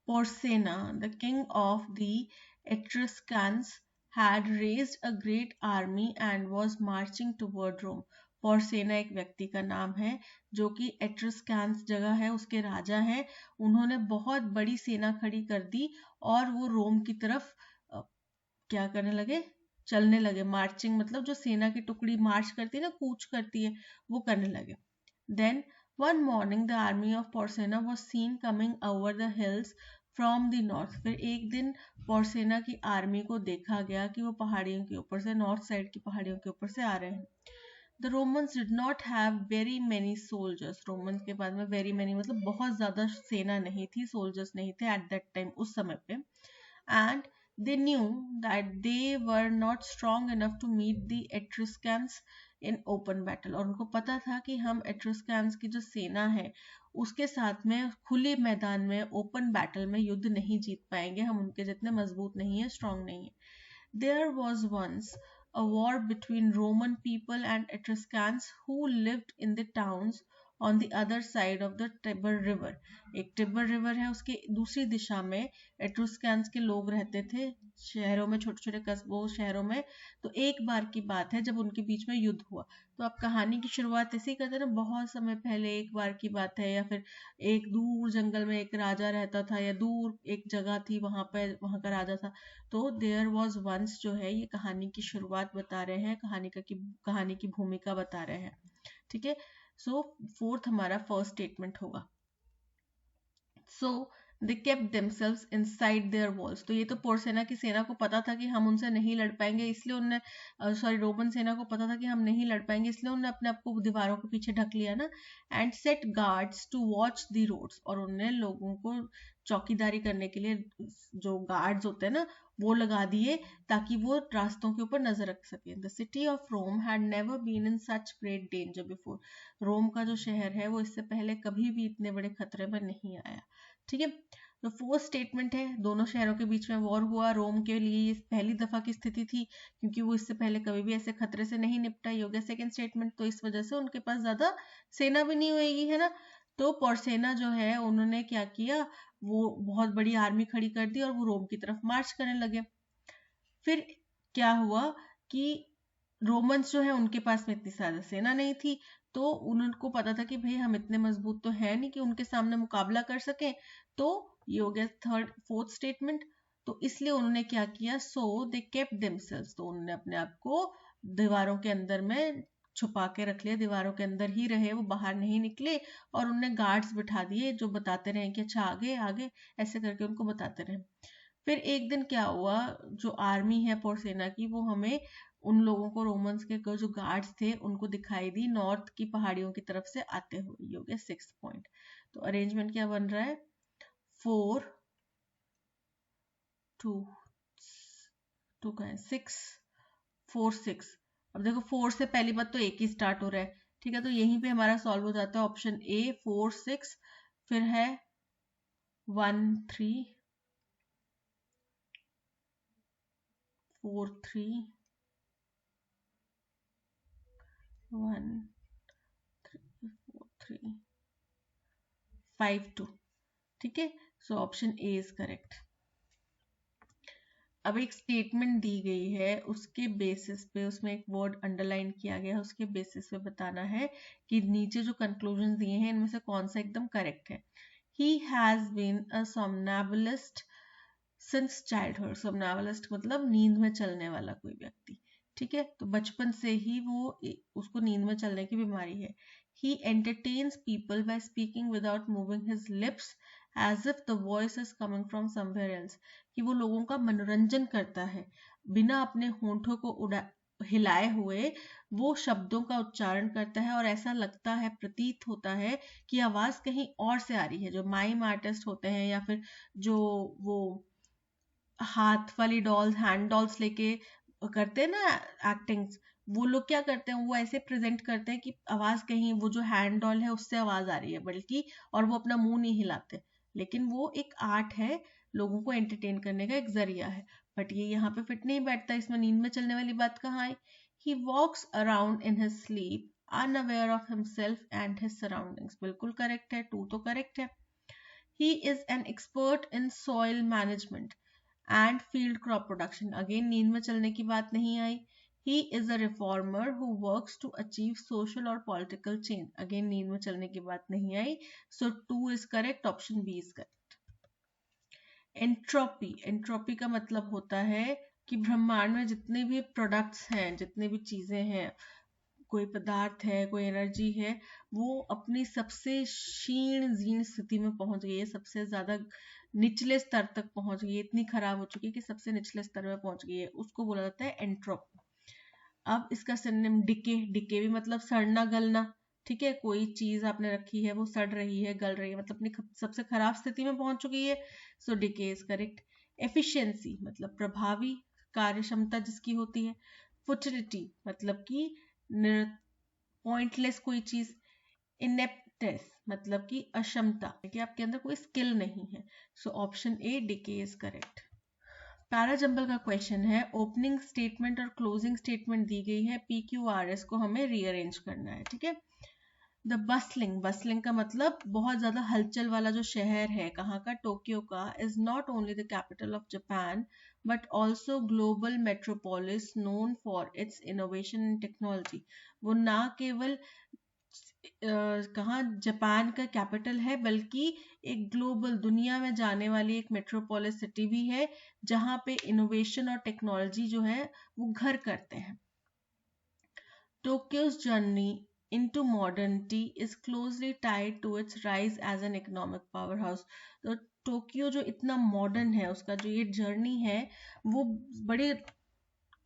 Porsena, the king of the Etruscans, had raised a great army and was marching toward Rome। पोर्सेना एक व्यक्ति का नाम है जो कि एट्रस्कैंस जगह है, उसके राजा हैं। उन्होंने बहुत बड़ी सेना खड़ी कर दी और वो रोम की तरफ क्या करने लगे, चलने लगे। मार्चिंग मतलब जो सेना की टुकड़ी मार्च करती है ना, कूच करती है, वो करने लगे। Then one morning the army of Porsena was seen coming over the hills from the north। फिर एक दिन पोर्सेना की आर्मी को देखा गया कि वो पहाड़ियों के ऊपर से, नॉर्थ साइड की पहाड़ियों के ऊपर से आ रहे हैं। The Romans did not have very many soldiers। Romans के पास में very many मतलब बहुत ज्यादा सेना नहीं थी, सोल्जर्स नहीं थे at that time, उस समय पे। And They knew that they were not strong enough to meet the Etruscans in open battle. और उनको पता था कि हम Etruscans की जो सेना है उसके साथ में खुले मैदान में ओपन बैटल में युद्ध नहीं जीत पाएंगे, हम उनके जितने मजबूत नहीं है, स्ट्रांग नहीं है। There was once a war between Roman people and Etruscans who lived in the towns on the other side of the Tiber River. एक टिबर रिवर है, उसके दूसरी दिशा में एट्रुस्कैंस के लोग रहते थे, शहरों में, छोटे छोटे कस्बों शहरों में। तो एक बार की बात है जब उनके बीच में युद्ध हुआ। तो आप कहानी की शुरुआत ऐसे ही करते हैं ना, बहुत समय पहले एक बार की बात है, या फिर एक दूर जंगल में एक राजा रहता था, या दूर एक जगह थी वहां पर, वहां का राजा था। तो देयर वॉज वंस जो है ये कहानी की शुरुआत बता रहे हैं, कहानी की भूमिका बता रहे हैं। ठीक है, सो फोर्थ हमारा फर्स्ट स्टेटमेंट होगा। So they kept themselves inside their walls. तो ये तो पोर्सेना की सेना को पता था कि हम उनसे नहीं लड़ पाएंगे, इसलिए उनने रोमन सेना को पता था कि हम नहीं लड़ पाएंगे, इसलिए उन्होंने अपने आप को दीवारों के पीछे ढक लिया ना। And set guards to watch the roads, और उन्होंने लोगों को चौकीदारी करने के लिए जो गार्ड्स होते हैं ना वो लगा दिए, ताकि वो रास्तों के ऊपर नजर रख सके। The city of Rome had never been in such great danger before. Rome का जो शहर है वो इससे पहले कभी भी इतने बड़े खतरे में नहीं आया। ठीक है, तो फोर्थ स्टेटमेंट है, दोनों शहरों के बीच में वॉर हुआ। रोम के लिए ये पहली दफा की स्थिति थी, क्योंकि वो इससे पहले कभी भी ऐसे खतरे से नहीं निपटा। ये हो गया सेकंड स्टेटमेंट। तो इस वजह से उनके पास ज्यादा सेना भी नहीं होगी, है ना। तो पोर्सेना जो है उन्होंने क्या किया, वो बहुत बड़ी आर्मी खड़ी कर दी और वो रोम की तरफ मार्च करने लगे। फिर क्या हुआ कि रोमन्स जो है उनके पास में इतनी ज्यादा सेना नहीं थी, तो उनको पता था कि भाई हम इतने मजबूत तो है नहीं कि उनके सामने मुकाबला कर सकें। तो ये हो गया फोर्थ स्टेटमेंट। तो इसलिए उन्होंने क्या किया, सो दे केप्ट देमसेल्व्स। तो उन्होंने अपने आप को दीवारों के अंदर में छुपा के रख लिया, दीवारों के अंदर ही रहे, वो बाहर नहीं निकले। और उन्होंने गार्ड्स बिठा दिए जो बताते रहे कि अच्छा आगे आगे, ऐसे करके उनको बताते रहे। फिर एक दिन क्या हुआ, जो आर्मी है पोर्सेना की वो हमें उन लोगों को, रोमन्स के जो गार्ड्स थे उनको दिखाई दी नॉर्थ की पहाड़ियों की तरफ से आते हुए। ये हो गया 6 पॉइंट। तो अरेंजमेंट क्या बन रहा है, 4 2 2 का है 6 4 6। अब देखो 4 से पहली बात तो एक ही स्टार्ट हो रहा है, ठीक है, तो यहीं पे हमारा सॉल्व हो जाता है ऑप्शन ए 4 6। फिर है 1 3 4 3 1 3 4 3 5 2। ठीक है, so option A is correct. अब एक स्टेटमेंट दी गई है, उसके बेसिस पे, उसमें एक वर्ड अंडरलाइन किया गया है, उसके बेसिस पे बताना है कि नीचे जो कंक्लूजन दिए हैं इनमें से कौन सा एकदम करेक्ट है। He has been a somnambulist since childhood. somnambulist मतलब नींद में चलने वाला कोई व्यक्ति। ठीक है, तो बचपन से ही उसको नींद में चलने की बीमारी है। He entertains people by speaking without moving his lips as if the voice is coming from somewhere else। कि वो लोगों का मनोरंजन करता है बिना अपने होंठों को हिलाए हुए, वो शब्दों का उच्चारण करता है और ऐसा लगता है, प्रतीत होता है कि आवाज कहीं और से आ रही है। जो माइम आर्टिस्ट होते हैं या फिर जो वो हाथ वाली डॉल्स, हैंड डॉल्स लेके करते हैं ना एक्टिंग, वो लोग क्या करते हैं, वो ऐसे प्रेजेंट करते हैं कि आवाज कहीं वो जो हैंड डॉल है उससे आवाज आ रही है बल्कि, और वो अपना मुंह नहीं हिलाते। लेकिन वो एक आर्ट है, लोगों को एंटरटेन करने का एक जरिया है। बट ये यहाँ पे फिट नहीं बैठता, इसमें नींद में चलने वाली बात कहाँ आई। He walks around in his sleep unaware of himself and his surroundings. बिल्कुल करेक्ट है, 2 तो करेक्ट है। He is an expert in soil management and field crop production. Again नींद में चलने की बात नहीं आई। He is a reformer who works to achieve social और political change। अगेन नींद में चलने की बात नहीं आई, so 2 is correct, option B is correct। Entropy, entropy का मतलब होता है कि ब्रह्मांड में जितने भी प्रोडक्ट्स हैं, जितने भी चीजें हैं, कोई पदार्थ है, कोई एनर्जी है, वो अपनी सबसे क्षीण जीर्ण स्थिति में पहुंच गई है, सबसे ज्यादा निचले स्तर तक पहुंच गई है, इतनी खराब हो चुकी है कि सबसे निचले स्तर में पहुंच गई है, उसको बोला जाता है एंट्रोपी। अब इसका सिनोनिम डिके, डिके भी मतलब सड़ना गलना। ठीक है, कोई चीज आपने रखी है वो सड़ रही है, गल रही है, मतलब अपनी सबसे खराब स्थिति में पहुंच चुकी है, सो डिके इज करेक्ट। एफिशिएंसी मतलब प्रभावी कार्य क्षमता जिसकी होती है, फुटिलिटी मतलब कि पॉइंटलेस कोई चीज, इनेप्टनेस मतलब कि अक्षमता कि आपके अंदर कोई स्किल नहीं है। So option A DK is correct. Parajumble का क्वेश्चन है, ओपनिंग स्टेटमेंट और क्लोजिंग स्टेटमेंट दी गई है, पी क्यू आर एस को हमें रीअरेंज करना है, ठीक है। द बसलिंग का मतलब बहुत ज्यादा हलचल वाला जो शहर है, कहाँ का, टोक्यो का, is not only the capital of Japan but also global metropolis known for its innovation and technology. वो ना केवल कहाँ जापान का कैपिटल है बल्कि एक ग्लोबल दुनिया में जाने वाली एक मेट्रोपोलिस सिटी भी है, जहां पे इनोवेशन और टेक्नोलॉजी जो है वो घर करते हैं। Tokyo's journey into modernity is closely tied to its rise as an economic powerhouse. तो टोक्यो जो इतना मॉडर्न है, उसका जो ये जर्नी है वो बड़े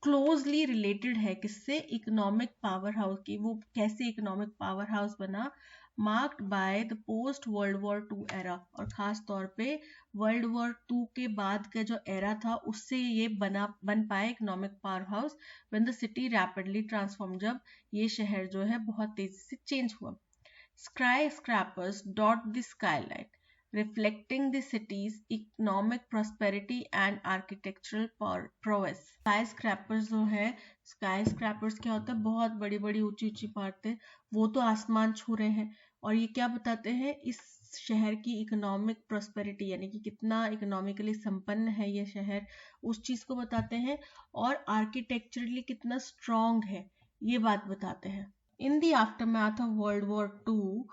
क्लोजली रिलेटेड है किससे, इकोनॉमिक पावर हाउस की। वो कैसे इकोनॉमिक पावर हाउस बना, marked by the post world war two era, और खास तौर पे वर्ल्ड वॉर टू के बाद का जो एरा था उससे ये बन पाए economic power house when the city rapidly transform, जब ये शहर जो है बहुत तेजी से चेंज हुआ। Sky scrapers dot the skyline reflecting the city's economic prosperity and architectural prowess. Skyscrapers जो है, skyscrapers क्या होता है, बहुत बड़ी बड़ी ऊंची ऊंची इमारतें, वो तो आसमान छू रहे हैं, और ये क्या बताते हैं, इस शहर की इकोनॉमिक प्रॉस्पेरिटी यानी कि कितना इकोनॉमिकली संपन्न है ये शहर, उस चीज को बताते हैं, और आर्किटेक्चरली कितना स्ट्रांग है ये बात बताते हैं। In the aftermath of world war two,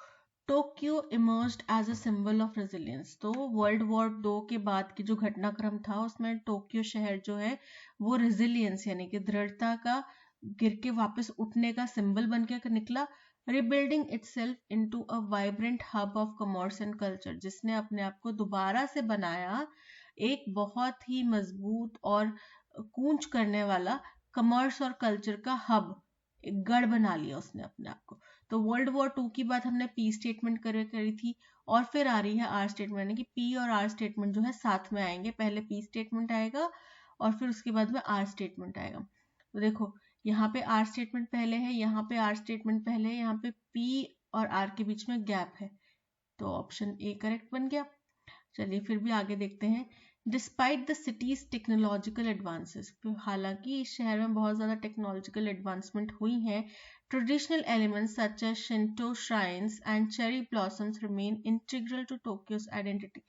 Tokyo emerged as a symbol of resilience. तो वर्ल्ड वॉर 2 के बाद की जो घटनाक्रम था उसमें टोक्यो शहर जो है वो रेजिलियंस यानी कि दृढ़ता का, गिर के वापस उठने का सिंबल बन के निकला। Rebuilding itself into a vibrant hub of commerce and culture, जिसने अपने आप को दोबारा से बनाया एक बहुत ही मजबूत और कूंज करने वाला कॉमर्स और कल्चर का हब, एक गढ़ बना लिया उसने अपने आप को। तो वर्ल्ड वॉर 2 की बात हमने पी स्टेटमेंट करी थी, और फिर आ रही है आर स्टेटमेंट, यानी कि पी और आर स्टेटमेंट जो है साथ में आएंगे, पहले पी स्टेटमेंट आएगा और फिर उसके बाद में आर स्टेटमेंट आएगा। तो देखो यहाँ पे आर स्टेटमेंट पहले है, यहाँ पे आर स्टेटमेंट पहले है, यहाँ पे पी और आर के बीच में गैप है, तो ऑप्शन ए करेक्ट बन गया। चलिए फिर भी आगे देखते हैं। Despite the cities technological advances, हालांकि इस शहर में बहुत ज़्यादा टेक्नोलॉजिकल एडवांसमेंट हुई है, traditional elements such as Shinto shrines and cherry blossoms remain integral to Tokyo's identity.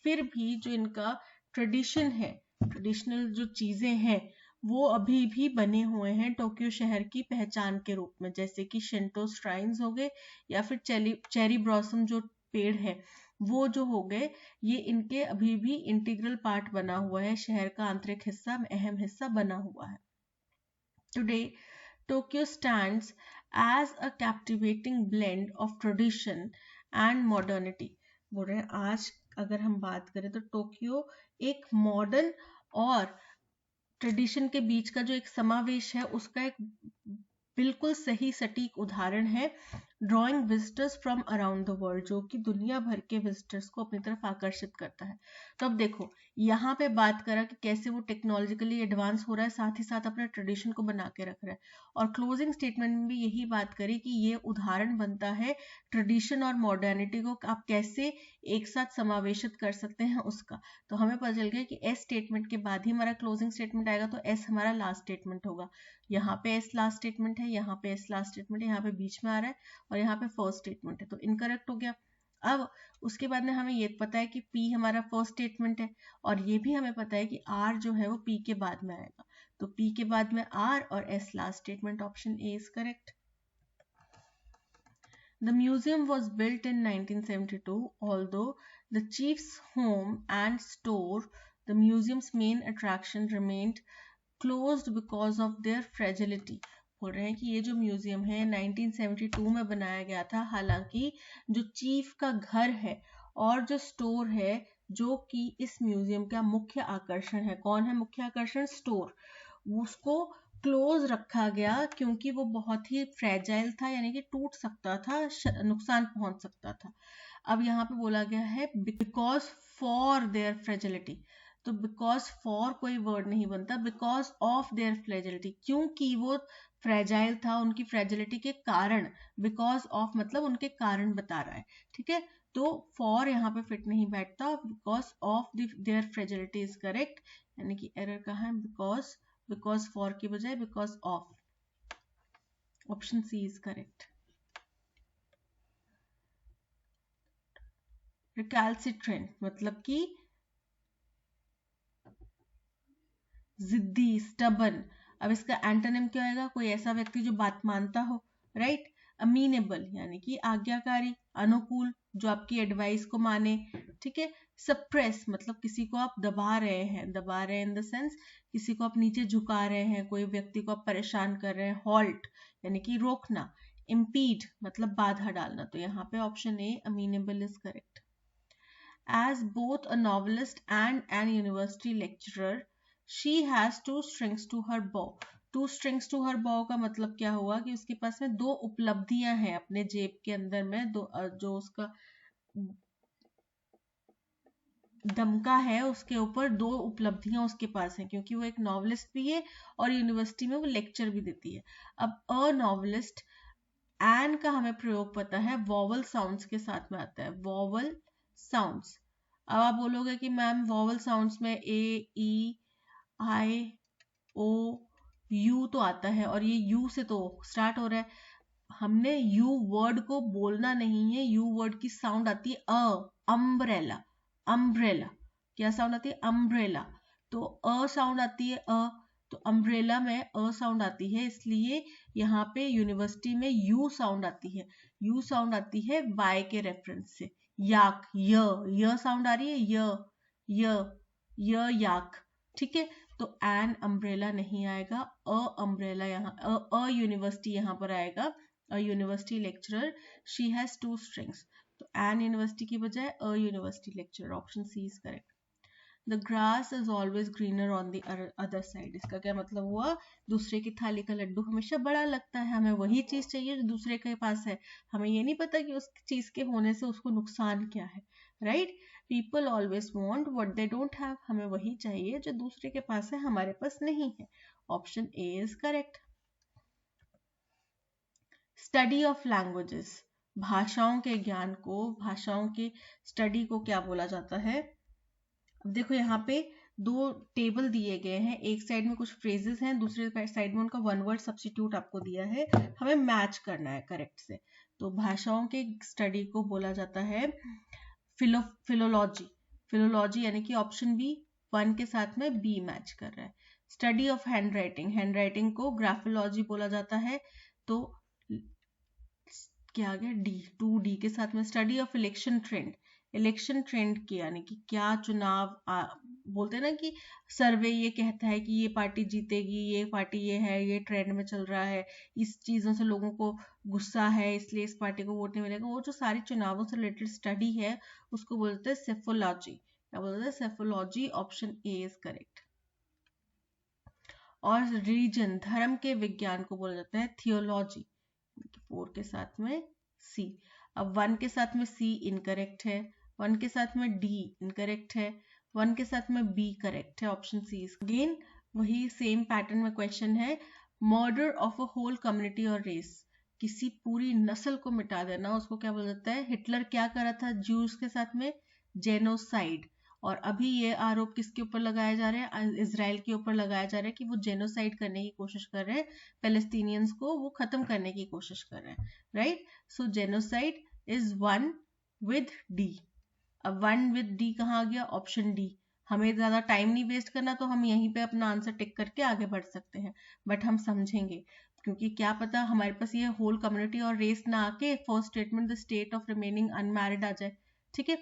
फिर भी जो इनका ट्रेडिशन है, ट्रेडिशनल जो चीज़ें हैं वो अभी भी बने हुए हैं टोक्यो शहर की पहचान के रूप में, जैसे कि शिंटो श्राइन्स हो गए या फिर चेरी ब्लॉसम जो पेड़ है वो जो हो गए, ये इनके अभी भी इंटीग्रल पार्ट बना हुआ है, शहर का आंतरिक हिस्सा, अहम हिस्सा बना हुआ है। Today Tokyo stands as a captivating blend of tradition and modernity. बोल रहे हैं आज अगर हम बात करें तो टोक्यो एक मॉडर्न और ट्रेडिशन के बीच का जो एक समावेश है उसका एक बिल्कुल सही सटीक उदाहरण है, drawing visitors from around the world, जो कि दुनिया भर के विजिटर्स को अपनी तरफ आकर्षित करता है। तो अब देखो यहाँ पे बात करा कि कैसे वो टेक्नोलॉजिकली एडवांस हो रहा है, साथ ही साथ अपने ट्रेडिशन को बना के रख रहा है, और क्लोजिंग स्टेटमेंट में भी यही बात करी कि ये उदाहरण बनता है ट्रेडिशन और मॉडर्निटी को आप कैसे एक साथ समावेशित कर सकते हैं उसका। तो हमें पता चल गया कि एस स्टेटमेंट के बाद ही हमारा क्लोजिंग स्टेटमेंट आएगा, तो एस हमारा लास्ट स्टेटमेंट होगा। यहाँ पे एस लास्ट स्टेटमेंट है, यहाँ पे एस लास्ट स्टेटमेंट है, यहाँ पे बीच में आ रहा है, और यहाँ पे फर्स्ट स्टेटमेंट है, तो इनकरेक्ट हो गया। अब उसके बाद में हमें ये पता है कि P हमारा फर्स्ट स्टेटमेंट है, और ये भी हमें पता है कि R जो है वो P के बाद में आएगा, तो P के बाद में R और S last statement, option A is correct. The museum was built in 1972, although the chief's home and store, the museum's main attraction, remained closed because of their fragility. बोल रहे हैं कि ये जो म्यूजियम है 1972 में बनाया गया था, हालांकि जो चीफ का घर है और जो स्टोर है जो कि इस म्यूजियम का मुख्य आकर्षण है, कौन है मुख्य आकर्षण, स्टोर, उसको क्लोज रखा गया क्योंकि वो बहुत ही फ्रेजाइल था, यानी कि टूट सकता था, नुकसान पहुंच सकता था। अब यहाँ पे बोला गया है बिकॉज फॉर देयर फ्रेजिलिटी, तो बिकॉज फॉर कोई वर्ड नहीं बनता, बिकॉज ऑफ देयर फ्रेजिलिटी, क्योंकि वो फ्रेजाइल था, उनकी फ्रेजिलिटी के कारण, बिकॉज ऑफ मतलब उनके कारण बता रहा है, ठीक है। तो फॉर यहाँ पे फिट नहीं बैठता, because of their fragility is correct, यानी कि एरर कहाँ है, बिकॉज फॉर की बजाय because of, option C is correct. Recalcitrant मतलब कि जिद्दी, स्टबन। अब इसका एंटोनिम क्या होगा, कोई ऐसा व्यक्ति जो बात मानता हो, राइट। अमीनेबल यानी कि आज्ञाकारी, अनुकूल, जो आपकी एडवाइस को माने, ठीक है। सप्रेस मतलब किसी को आप दबा रहे हैं, दबा रहे हैं इन द सेंस किसी को आप नीचे झुका रहे हैं, कोई व्यक्ति को आप परेशान कर रहे हैं। हॉल्ट यानी कि रोकना। इम्पीड मतलब बाधा डालना। तो यहाँ पे option A amenable is correct. As both a novelist and an university lecturer, she has two strings to her bow. Two strings to her bow का मतलब क्या हुआ कि उसके पास में दो उपलब्धियां हैं अपने जेब के अंदर में, दो जो उसका दमका है उसके ऊपर दो उपलब्धियां उसके पास हैं, क्योंकि वो एक नॉवलिस्ट भी है और यूनिवर्सिटी में वो लेक्चर भी देती है। अब अ नॉवलिस्ट, एन का हमें प्रयोग पता है, वॉवल साउंड्स के साथ में आता है, वॉवल साउंड्स। अब आप बोलोगे कि मैम वॉवल साउंड्स में ए, ई, आई, ओ, यू तो आता है और ये यू से तो स्टार्ट हो रहा है। हमने यू वर्ड को बोलना नहीं है, यू वर्ड की साउंड आती है अ, अम्ब्रेला, अम्ब्रेला क्या साउंड आती है, अम्ब्रेला। तो अ साउंड आती है अ, तो अम्ब्रेला में अ साउंड आती है, इसलिए यहाँ पे यूनिवर्सिटी में यू साउंड आती है। यू साउंड आती है वाई के रेफरेंस से। याक, य साउंड आ रही है, य याक, ठीक है। तो एन अम्ब्रेला नहीं आएगा, अ अम्ब्रेला यहाँ, अ यूनिवर्सिटी यहाँ पर आएगा। A university lecturer, she has two strings. तो एन यूनिवर्सिटी की बजाय a university lecturer, option C is correct. The grass is always greener on the other side, इसका क्या मतलब हुआ, दूसरे की थाली का लड्डू हमेशा बड़ा लगता है। हमें वही चीज चाहिए जो दूसरे के पास है, हमें ये नहीं पता कि उस चीज के होने से उसको नुकसान क्या है, right. People always want what they don't have, हमें वही चाहिए जो दूसरे के पास है, हमारे पास नहीं है, option A is correct. Study of languages, भाषाओं के ज्ञान को, भाषाओं के स्टडी को क्या बोला जाता है। अब देखो यहाँ पे दो टेबल दिए गए हैं, एक साइड में कुछ फ्रेजेस हैं, दूसरे साइड में उनका वन वर्ड सब्स्टिट्यूट आपको दिया है, हमें मैच करना है करेक्ट से। तो भाषाओं के स्टडी को बोला जाता है फिलोलॉजी, फिलोलॉजी यानी कि ऑप्शन बी, वन के साथ में बी मैच कर रहा है। Study of hand writing, hand writing को ग्राफोलॉजी बोला जाता है, तो क्या आ गया डी, 2D के साथ में। Study of election trend, election trend के यानी कि क्या चुनाव बोलते हैं ना कि सर्वे ये कहता है कि ये पार्टी जीतेगी, ये पार्टी ये है, ये ट्रेंड में चल रहा है, इस चीजों से लोगों को गुस्सा है इसलिए इस पार्टी को वोट नहीं मिलेगा, वो जो सारी चुनावों से रिलेटेड स्टडी है उसको बोलते हैं सेफोलॉजी। क्या बोलते हैं, psephology, option A is correct. और रिलीजन, धर्म के विज्ञान को बोला जाता है थियोलॉजी, 4 के साथ में सी। अब 1 के साथ में सी इनकरेक्ट है, 1 के साथ में डी इनकरेक्ट है, 1 के साथ में बी करेक्ट है, ऑप्शन सी। अगेन वही सेम पैटर्न में क्वेश्चन है, murder of a whole community और रेस, किसी पूरी नस्ल को मिटा देना, उसको क्या बोला जाता है। हिटलर क्या करा था ज्यूज के साथ में, जेनोसाइड। और अभी ये आरोप किसके ऊपर लगाया जा रहा है, इजराइल के ऊपर लगाया जा रहा है कि वो जेनोसाइड करने की कोशिश कर रहे हैं, पैलेस्टीनियंस को वो खत्म करने की कोशिश कर रहे हैं, right. So genocide is 1 with D. अब 1 विद डी कहाँ आ गया, ऑप्शन डी। हमें ज्यादा टाइम नहीं वेस्ट करना, तो हम यहीं पे अपना आंसर टिक करके आगे बढ़ सकते हैं, बट हम समझेंगे, क्योंकि क्या पता हमारे पास ये होल कम्युनिटी और रेस ना आके first statement the state of remaining unmarried आ जाए, ठीक है।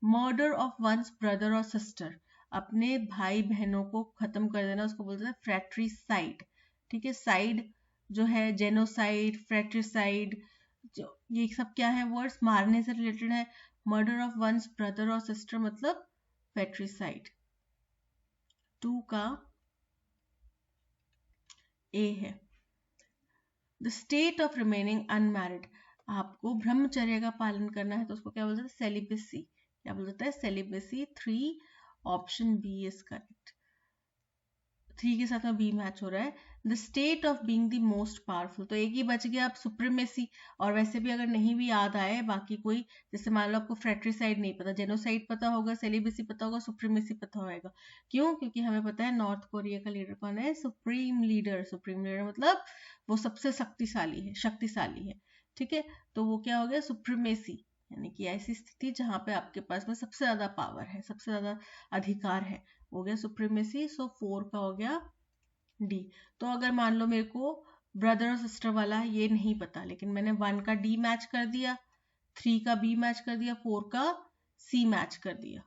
मर्डर ऑफ वंस ब्रदर और सिस्टर, अपने भाई बहनों को खत्म कर देना, उसको बोलते हैं फ्रैट्रिसाइड, ठीक है। साइड जो है, जेनोसाइड, फ्रैट्रिसाइड, जो ये सब क्या है वर्ड्स, मारने से रिलेटेड है। मर्डर ऑफ वंस ब्रदर और सिस्टर मतलब फ्रैट्रिसाइड, 2 का ए है। The state of remaining unmarried, आपको ब्रह्मचर्य का पालन करना है तो उसको क्या बोलते हैं, सेलिबेसी, क्या बोलता है, celibacy. 3 option B is correct. 3 के साथ में बी मैच हो रहा है। The state of being the most powerful, तो एक ही बच गया आप सुप्रीमेसी। और वैसे भी अगर नहीं भी याद आए बाकी कोई, जैसे मान लो आपको फ्रेट्रिसाइड नहीं पता, जेनोसाइड पता होगा, सेलिबेसी पता होगा, सुप्रीमेसी पता होगा। क्यों? क्योंकि हमें पता है नॉर्थ कोरिया का लीडर कौन है, सुप्रीम लीडर। सुप्रीम लीडर मतलब वो सबसे शक्तिशाली है। ठीक है, तो वो क्या हो गया, सुप्रीमेसी, यानी कि ऐसी स्थिति जहां पे आपके पास में सबसे ज्यादा पावर है, सबसे ज्यादा अधिकार है, हो गया सुप्रीमेसी। सो 4 का हो गया डी। तो अगर मान लो मेरे को ब्रदर और सिस्टर वाला ये नहीं पता, लेकिन मैंने 1 का डी मैच कर दिया, 3 का बी मैच कर दिया, 4 का सी मैच कर दिया।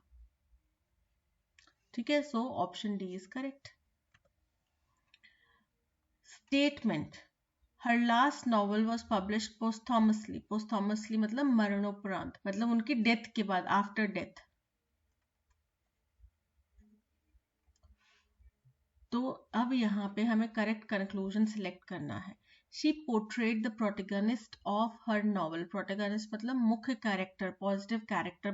ठीक है, so option D is correct. Statement, her last novel was published posthumously. Posthumously मतलब मरणोपरांत, मतलब उनकी डेथ के बाद, आफ्टर डेथ। तो अब यहाँ पे हमें करेक्ट कंक्लूजन सिलेक्ट करना है। She portrayed the protagonist of her novel. Protagonist मतलब मुख्य कैरेक्टर, पॉजिटिव कैरेक्टर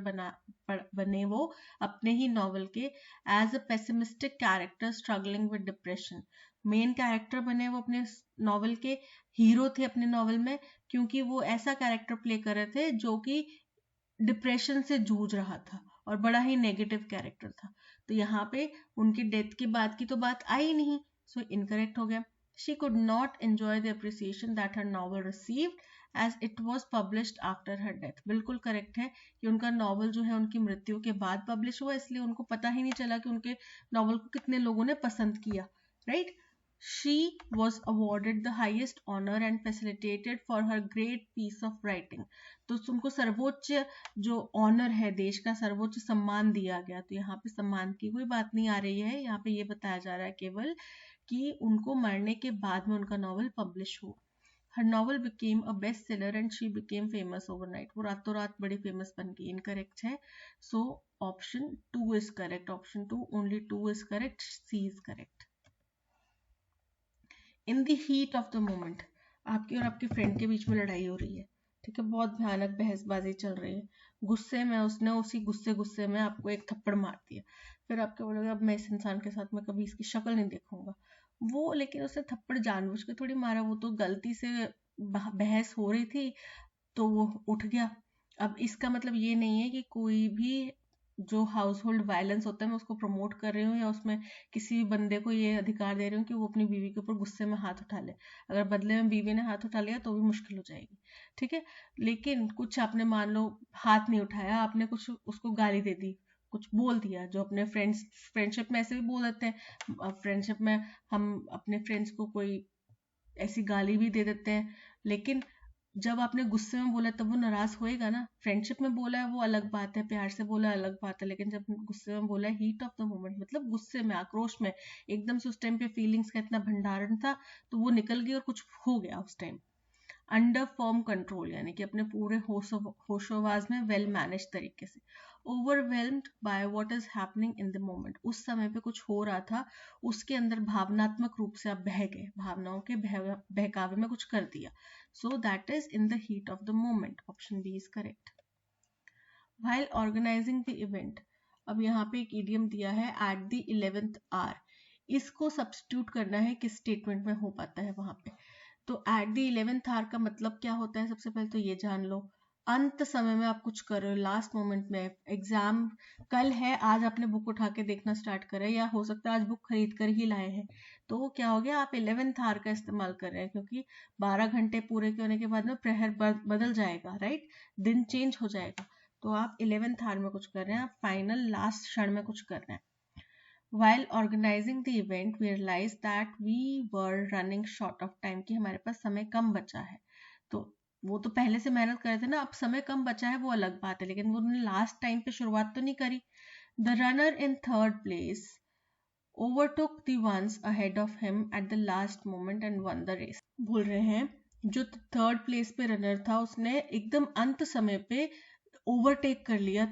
बने वो अपने ही नॉवल के, as a pessimistic character struggling with depression. Main character बने वो अपने नॉवल के, हीरो थे अपने नॉवल में, क्योंकि वो ऐसा कैरेक्टर प्ले कर रहे थे जो कि डिप्रेशन से जूझ रहा था और बड़ा ही नेगेटिव कैरेक्टर था। तो यहाँ पे उनकी डेथ के बाद की तो बात आई नहीं, सो इनकरेक्ट हो गया। She could not enjoy the appreciation that her novel received as it was published after her death. बिल्कुल करेक्ट है कि उनका नॉवल जो है उनकी मृत्यु के बाद पब्लिश हुआ, इसलिए उनको पता ही नहीं चला कि उनके नॉवल को कितने लोगों ने पसंद किया, right. She was awarded the highest honor and facilitated for her great piece of writing. तो उनको सर्वोच्च जो ऑनर है, देश का सर्वोच्च सम्मान दिया गया। तो यहाँ पे सम्मान की कोई बात नहीं आ रही है, यहाँ पे ये बताया जा रहा है केवल कि उनको मरने के बाद में उनका नॉवल पब्लिश हुआ। Her novel became a bestseller and she became famous overnight. वो रातों रात बड़ी फेमस बन गई। इनकरेक्ट है, so option 2 is correct. Option 2, only 2 is correct, C is correct. In the heat of the moment, आपकी और आपके फ्रेंड के बीच में लड़ाई हो रही है, ठीक है, बहुत भयानक बहसबाजी चल रही है। गुस्से में उसने उसी गुस्से में आपको एक थप्पड़ मार दिया। फिर आपके बोलोगे अब मैं इस इंसान के साथ में कभी इसकी शक्ल नहीं देखूंगा। वो लेकिन उसने थप्पड़ जानबूझ के थोड़ी मारा, वो तो गलती से बहस हो रही थी तो वो उठ गया। अब इसका मतलब ये नहीं है कि कोई भी जो हाउस होल्ड वायलेंस होता है मैं उसको प्रमोट कर रही हूँ या उसमें किसी भी बंदे को ये अधिकार दे रही हूँ कि वो अपनी बीवी के ऊपर गुस्से में हाथ उठा ले। अगर बदले में बीवी ने हाथ उठा लिया तो भी मुश्किल हो जाएगी, ठीक है। लेकिन कुछ आपने मान लो हाथ नहीं उठाया, आपने कुछ उसको गाली दे दी, कुछ बोल दिया, जो अपने फ्रेंडशिप में ऐसे भी बोल देते हैं। फ्रेंडशिप में हम अपने फ्रेंड्स को कोई ऐसी गाली भी दे देते हैं, लेकिन जब आपने गुस्से में बोला तब वो नाराज होएगा ना। फ्रेंडशिप में बोला है वो अलग बात है, प्यार से बोला अलग बात है, लेकिन जब गुस्से में बोला है, हीट ऑफ द मोमेंट मतलब गुस्से में, आक्रोश में, एकदम से उस टाइम पे फीलिंग्स का इतना भंडारण था तो वो निकल गई और कुछ हो गया उस टाइम। अंडर फर्म कंट्रोल यानी कि अपने पूरे होशोवाज में, वेल मैनेज तरीके से। Overwhelmed by what is happening in the moment, उस समय पे कुछ हो रहा था, उसके अंदर भावनात्मक रूप से आप बह गए, भावनाओं के बहकावे में कुछ कर दिया। So that is in the heat of the moment. Option B is correct. While organising the event, अब यहाँ पे एक इडियम दिया है एट द 11th आवर, इसको सब्स्टिट्यूट करना है किस स्टेटमेंट में हो पाता है वहां पे। तो एट द 11th आवर का मतलब क्या होता है, सबसे पहले तो ये जान लो। अंत समय में आप कुछ कर रहे हो, लास्ट मोमेंट में, एग्जाम कल है, आज आपने बुक उठा के देखना स्टार्ट करा या हो सकता है आज बुक खरीद कर ही लाए हैं, तो क्या हो गया, आप 11th आवर का इस्तेमाल कर रहे हैं, क्योंकि 12 घंटे पूरे होने के बाद में प्रहर बदल जाएगा, राइट, दिन चेंज हो जाएगा। तो आप 11th आवर में कुछ कर रहे हैं, आप फाइनल लास्ट क्षण में कुछ कर रहे हैं। While organizing the event, we realized that we were running short of time, कि हमारे पास समय कम बचा है। तो वो तो पहले से मेहनत कर रहे थे ना, अब समय कम बचा है वो अलग बात है, लेकिन वो उन्होंने लास्ट टाइम पे शुरुआत तो नहीं करी। The runner in third place overtook the ones ahead of him at the last moment and won the race। बोल रहे हैं जो थर्ड प्लेस पे रनर था उसने एकदम अंत समय पे ओवरटेक कर लिया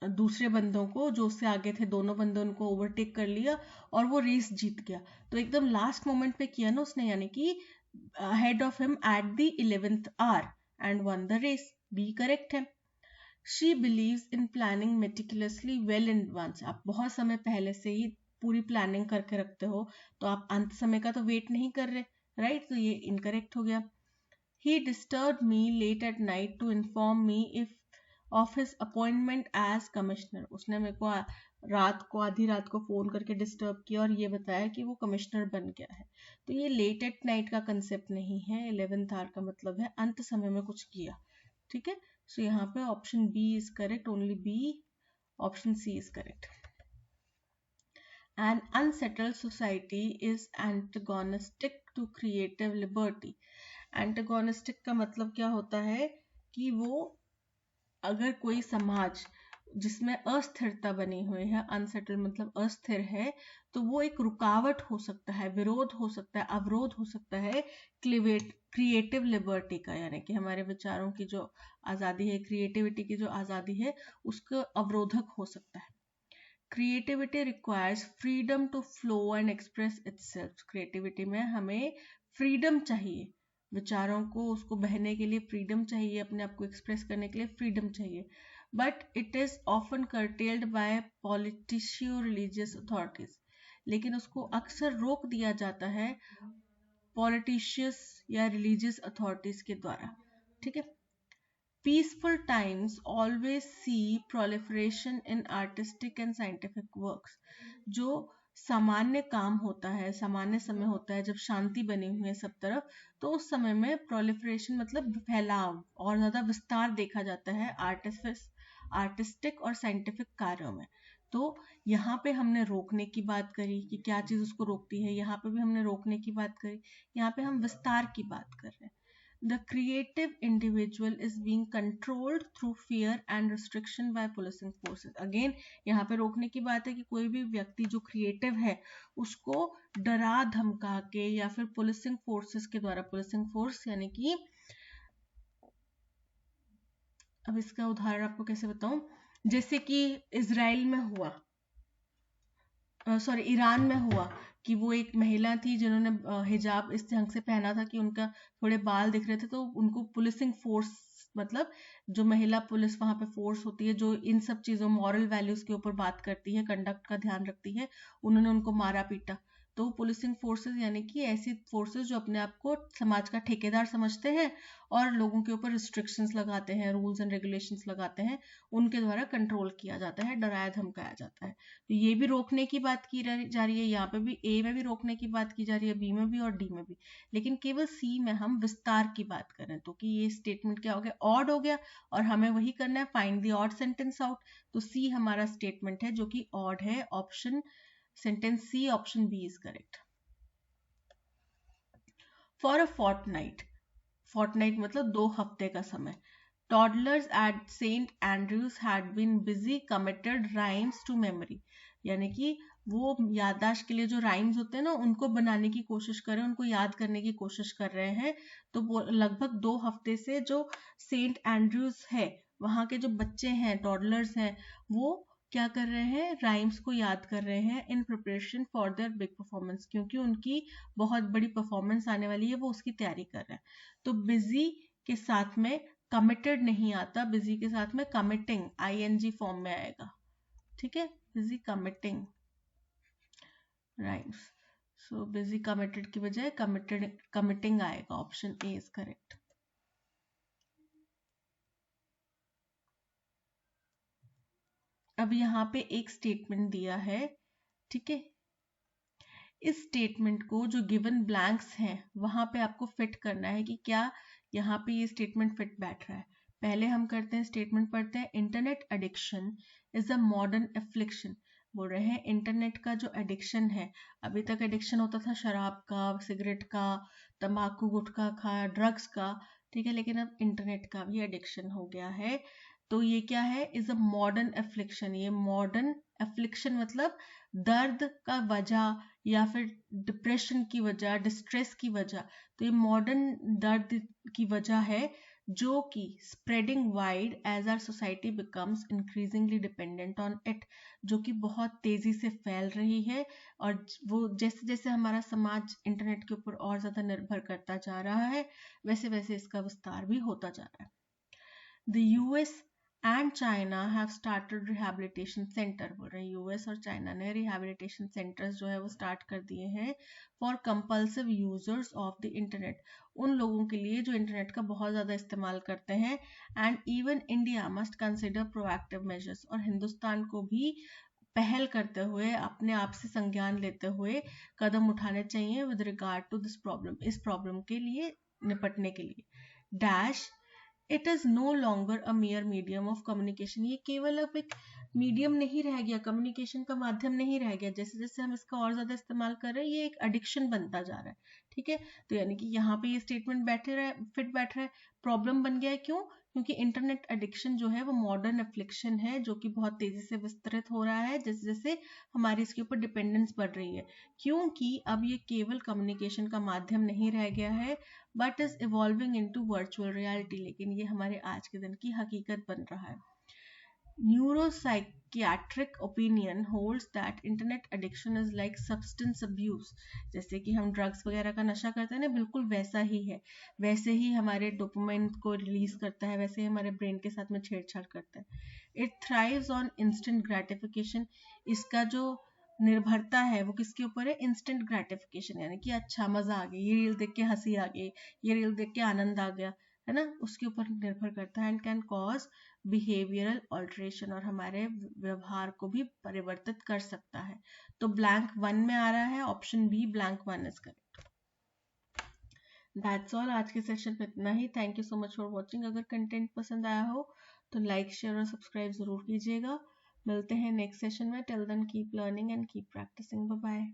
दूसरे बंदों को, जो उससे आगे थे, दोनों बंदों उनको ओवरटेक कर लिया और वो रेस जीत गया। तो एकदम लास्ट मोमेंट पे किया ना उसने, यानी कि head of him at the 11th hour and won the race. B correct है। She believes in planning meticulously well in advance. आप बहुत समय पहले से ही पूरी प्लानिंग करके रखते हो, तो आप अंत समय का तो वेट नहीं कर रहे, राइट? तो ये इनकरेक्ट हो गया। He disturbed me late at night to inform me if of his appointment as commissioner. उसने मेरे को रात को आधी रात को फोन करके डिस्टर्ब किया और ये बताया कि वो कमिश्नर बन गया है। तो ये लेट एट नाइट का कंसेप्ट नहीं है, 11th आवर का मतलब है अंत समय में कुछ किया, ठीक है? सो यहाँ पे option B is correct, only B, option C is correct. An unsettled society is antagonistic to creative liberty. Antagonistic का मतलब क्या होता है कि वो, अगर कोई समाज जिसमें अस्थिरता बनी हुई है, अनसेटल मतलब अस्थिर है, तो वो एक रुकावट हो सकता है, विरोध हो सकता है, अवरोध हो सकता है क्रिएटिव लिबर्टी का, यानी कि हमारे विचारों की जो आज़ादी है, क्रिएटिविटी की जो आज़ादी है, उसका अवरोधक हो सकता है। Creativity requires freedom to flow and express itself. Creativity में हमें फ्रीडम चाहिए, विचारों को उसको बहने के लिए फ्रीडम चाहिए, अपने आप को एक्सप्रेस करने के लिए फ्रीडम चाहिए। But it is often curtailed by politico religious authorities. लेकिन उसको अक्सर रोक दिया जाता है पॉलिटिशियस या रिलीजियस अथॉरिटीज के द्वारा, ठीक है? Peaceful times always see proliferation in artistic and scientific works. जो सामान्य काम होता है, सामान्य समय होता है जब शांति बनी हुई है सब तरफ, तो उस समय में प्रोलिफरेशन मतलब फैलाव और ज्यादा विस्तार देखा जाता है आर्टिस्टिक और साइंटिफिक कार्यों में। तो यहाँ पे हमने रोकने की बात करी कि क्या चीज उसको रोकती है, यहाँ पे भी हमने रोकने की बात करी, यहाँ पे हम विस्तार की बात कर रहे हैं। The creative individual is being controlled through fear and restriction by policing forces. Again, यहाँ पे रोकने की बात है कि कोई भी व्यक्ति जो क्रिएटिव है उसको डरा धमका के या फिर पुलिसिंग फोर्सेस के द्वारा, पुलिसिंग फोर्स यानी कि, अब इसका उदाहरण आपको कैसे बताऊं, जैसे कि इजराइल में हुआ, सॉरी ईरान में हुआ कि वो एक महिला थी जिन्होंने हिजाब इस ढंग से पहना था कि उनका थोड़े बाल दिख रहे थे, तो उनको पुलिसिंग फोर्स, मतलब जो महिला पुलिस वहां पे फोर्स होती है जो इन सब चीजों मॉरल वैल्यूज के ऊपर बात करती है, कंडक्ट का ध्यान रखती है, उन्होंने उनको मारा पीटा। तो पुलिसिंग फोर्सेस यानी कि ऐसी फोर्सेस जो अपने आप को समाज का ठेकेदार समझते हैं और लोगों के ऊपर रिस्ट्रिक्शंस लगाते हैं, रूल्स एंड रेगुलेशंस लगाते हैं, उनके द्वारा कंट्रोल किया जाता है, डराया धमकाया जाता है। तो ये भी रोकने की बात की जा रही है, यहाँ पे भी ए में भी रोकने की बात की जा रही है, बी में भी और डी में भी, लेकिन केवल सी में हम विस्तार की बात करें तो कि ये स्टेटमेंट क्या हो गया, ऑड हो गया, और हमें वही करना है, find the odd sentence out. तो सी हमारा स्टेटमेंट है जो कि ऑड है, option sentence C, option B is correct. For a fortnight, fortnight मतलब 2 हफ्ते का समय, toddlers at St. Andrews had been busy committed rhymes to memory, यानी कि वो याददाश्त के लिए जो राइम्स होते हैं ना उनको बनाने की कोशिश कर रहे हैं, उनको याद करने की कोशिश कर रहे हैं। तो वो लगभग 2 हफ्ते से जो सेंट एंड्रयूज है वहाँ के जो बच्चे हैं, टॉडलर्स हैं, वो क्या कर रहे हैं, राइम्स को याद कर रहे हैं in preparation for their big performance, क्योंकि उनकी बहुत बड़ी परफॉर्मेंस आने वाली है, वो उसकी तैयारी कर रहे हैं। तो बिजी के साथ में कमिटेड नहीं आता, बिजी के साथ में कमिटिंग आईएनजी फॉर्म में आएगा, ठीक है? Busy committing rhymes, so busy committed की बजाय कमिटिंग आएगा, ऑप्शन ए इज करेक्ट। अब यहाँ पे एक स्टेटमेंट दिया है, ठीक है? इस स्टेटमेंट को जो गिवन ब्लैंक्स हैं वहां पे आपको फिट करना है कि क्या यहाँ पे ये स्टेटमेंट फिट बैठ रहा है। पहले हम करते हैं स्टेटमेंट पढ़ते हैं, internet addiction is a modern affliction. बोल रहे हैं इंटरनेट का जो एडिक्शन है, अभी तक एडिक्शन होता था शराब का, सिगरेट का, तंबाकू गुटखा का, ड्रग्स का, ठीक है, लेकिन अब इंटरनेट का भी एडिक्शन हो गया है। तो ये क्या है, इज अ मॉडर्न एफ्लिक्शन। ये मॉडर्न एफ्लिक्शन मतलब दर्द का वजह या फिर डिप्रेशन की वजह, डिस्ट्रेस की वजह, तो ये मॉडर्न दर्द की वजह है जो कि spreading wide as our society becomes increasingly dependent on it, जो कि बहुत तेजी से फैल रही है, और वो जैसे जैसे हमारा समाज इंटरनेट के ऊपर और ज्यादा निर्भर करता जा रहा है वैसे वैसे इसका विस्तार भी होता जा रहा है। The US and China have started rehabilitation centre, बोल रहे हैं यूएस और चाइना ने रिहैबिलिटेशन सेंटर्स जो है वो स्टार्ट कर दिए हैं for compulsive users of the internet, उन लोगों के लिए जो इंटरनेट का बहुत ज़्यादा इस्तेमाल करते हैं। And even India must consider proactive measures, और हिंदुस्तान को भी पहल करते हुए अपने आप से संज्ञान लेते हुए कदम उठाने चाहिए with regard to this problem, इस प्रॉब्लम के लिए निपटने के लिए। Dash it is no longer a mere medium of communication, ये केवल अब एक मीडियम नहीं रह गया, कम्युनिकेशन का माध्यम नहीं रह गया, जैसे जैसे हम इसका और ज्यादा इस्तेमाल कर रहे हैं ये एक एडिक्शन बनता जा रहा है। ठीक है, तो यानी कि यहाँ पे ये स्टेटमेंट फिट बैठ रहा है, प्रॉब्लम बन गया है। क्यों? क्योंकि इंटरनेट एडिक्शन जो है वो मॉडर्न एफ्लिक्शन है जो कि बहुत तेजी से विस्तृत हो रहा है जैसे जैसे हमारी इसके ऊपर डिपेंडेंस बढ़ रही है, क्योंकि अब ये केवल कम्युनिकेशन का माध्यम नहीं रह गया है but is evolving into virtual reality, लेकिन ये हमारे आज के दिन की हकीकत बन रहा है। Neuropsychiatric opinion holds that internet addiction is like substance abuse, जैसे कि हम ड्रग्स वगैरह का नशा करते हैं ना, बिल्कुल वैसा ही है, वैसे ही हमारे डोपामाइन को रिलीज करता है, वैसे ही हमारे ब्रेन के साथ में छेड़छाड़ करता है। It thrives on instant gratification, इसका जो निर्भरता है वो किसके ऊपर है? इंस्टेंट ग्रेटिफिकेशन, यानी कि अच्छा मजा आ गया, ये रील देख के हंसी आ गई, ये रील देख के आनंद आ गया, है ना, उसके ऊपर निर्भर करता है। And can cause behavioural alteration, और हमारे व्यवहार को भी परिवर्तित कर सकता है। तो ब्लैंक 1 में आ रहा है option B, blank 1 is correct. That's all, आज के सेशन में इतना ही। Thank you so much for watching. अगर कंटेंट पसंद आया हो तो लाइक शेयर और सब्सक्राइब जरूर कीजिएगा। मिलते हैं नेक्स्ट सेशन में। Till then keep learning and keep practising. Bye bye.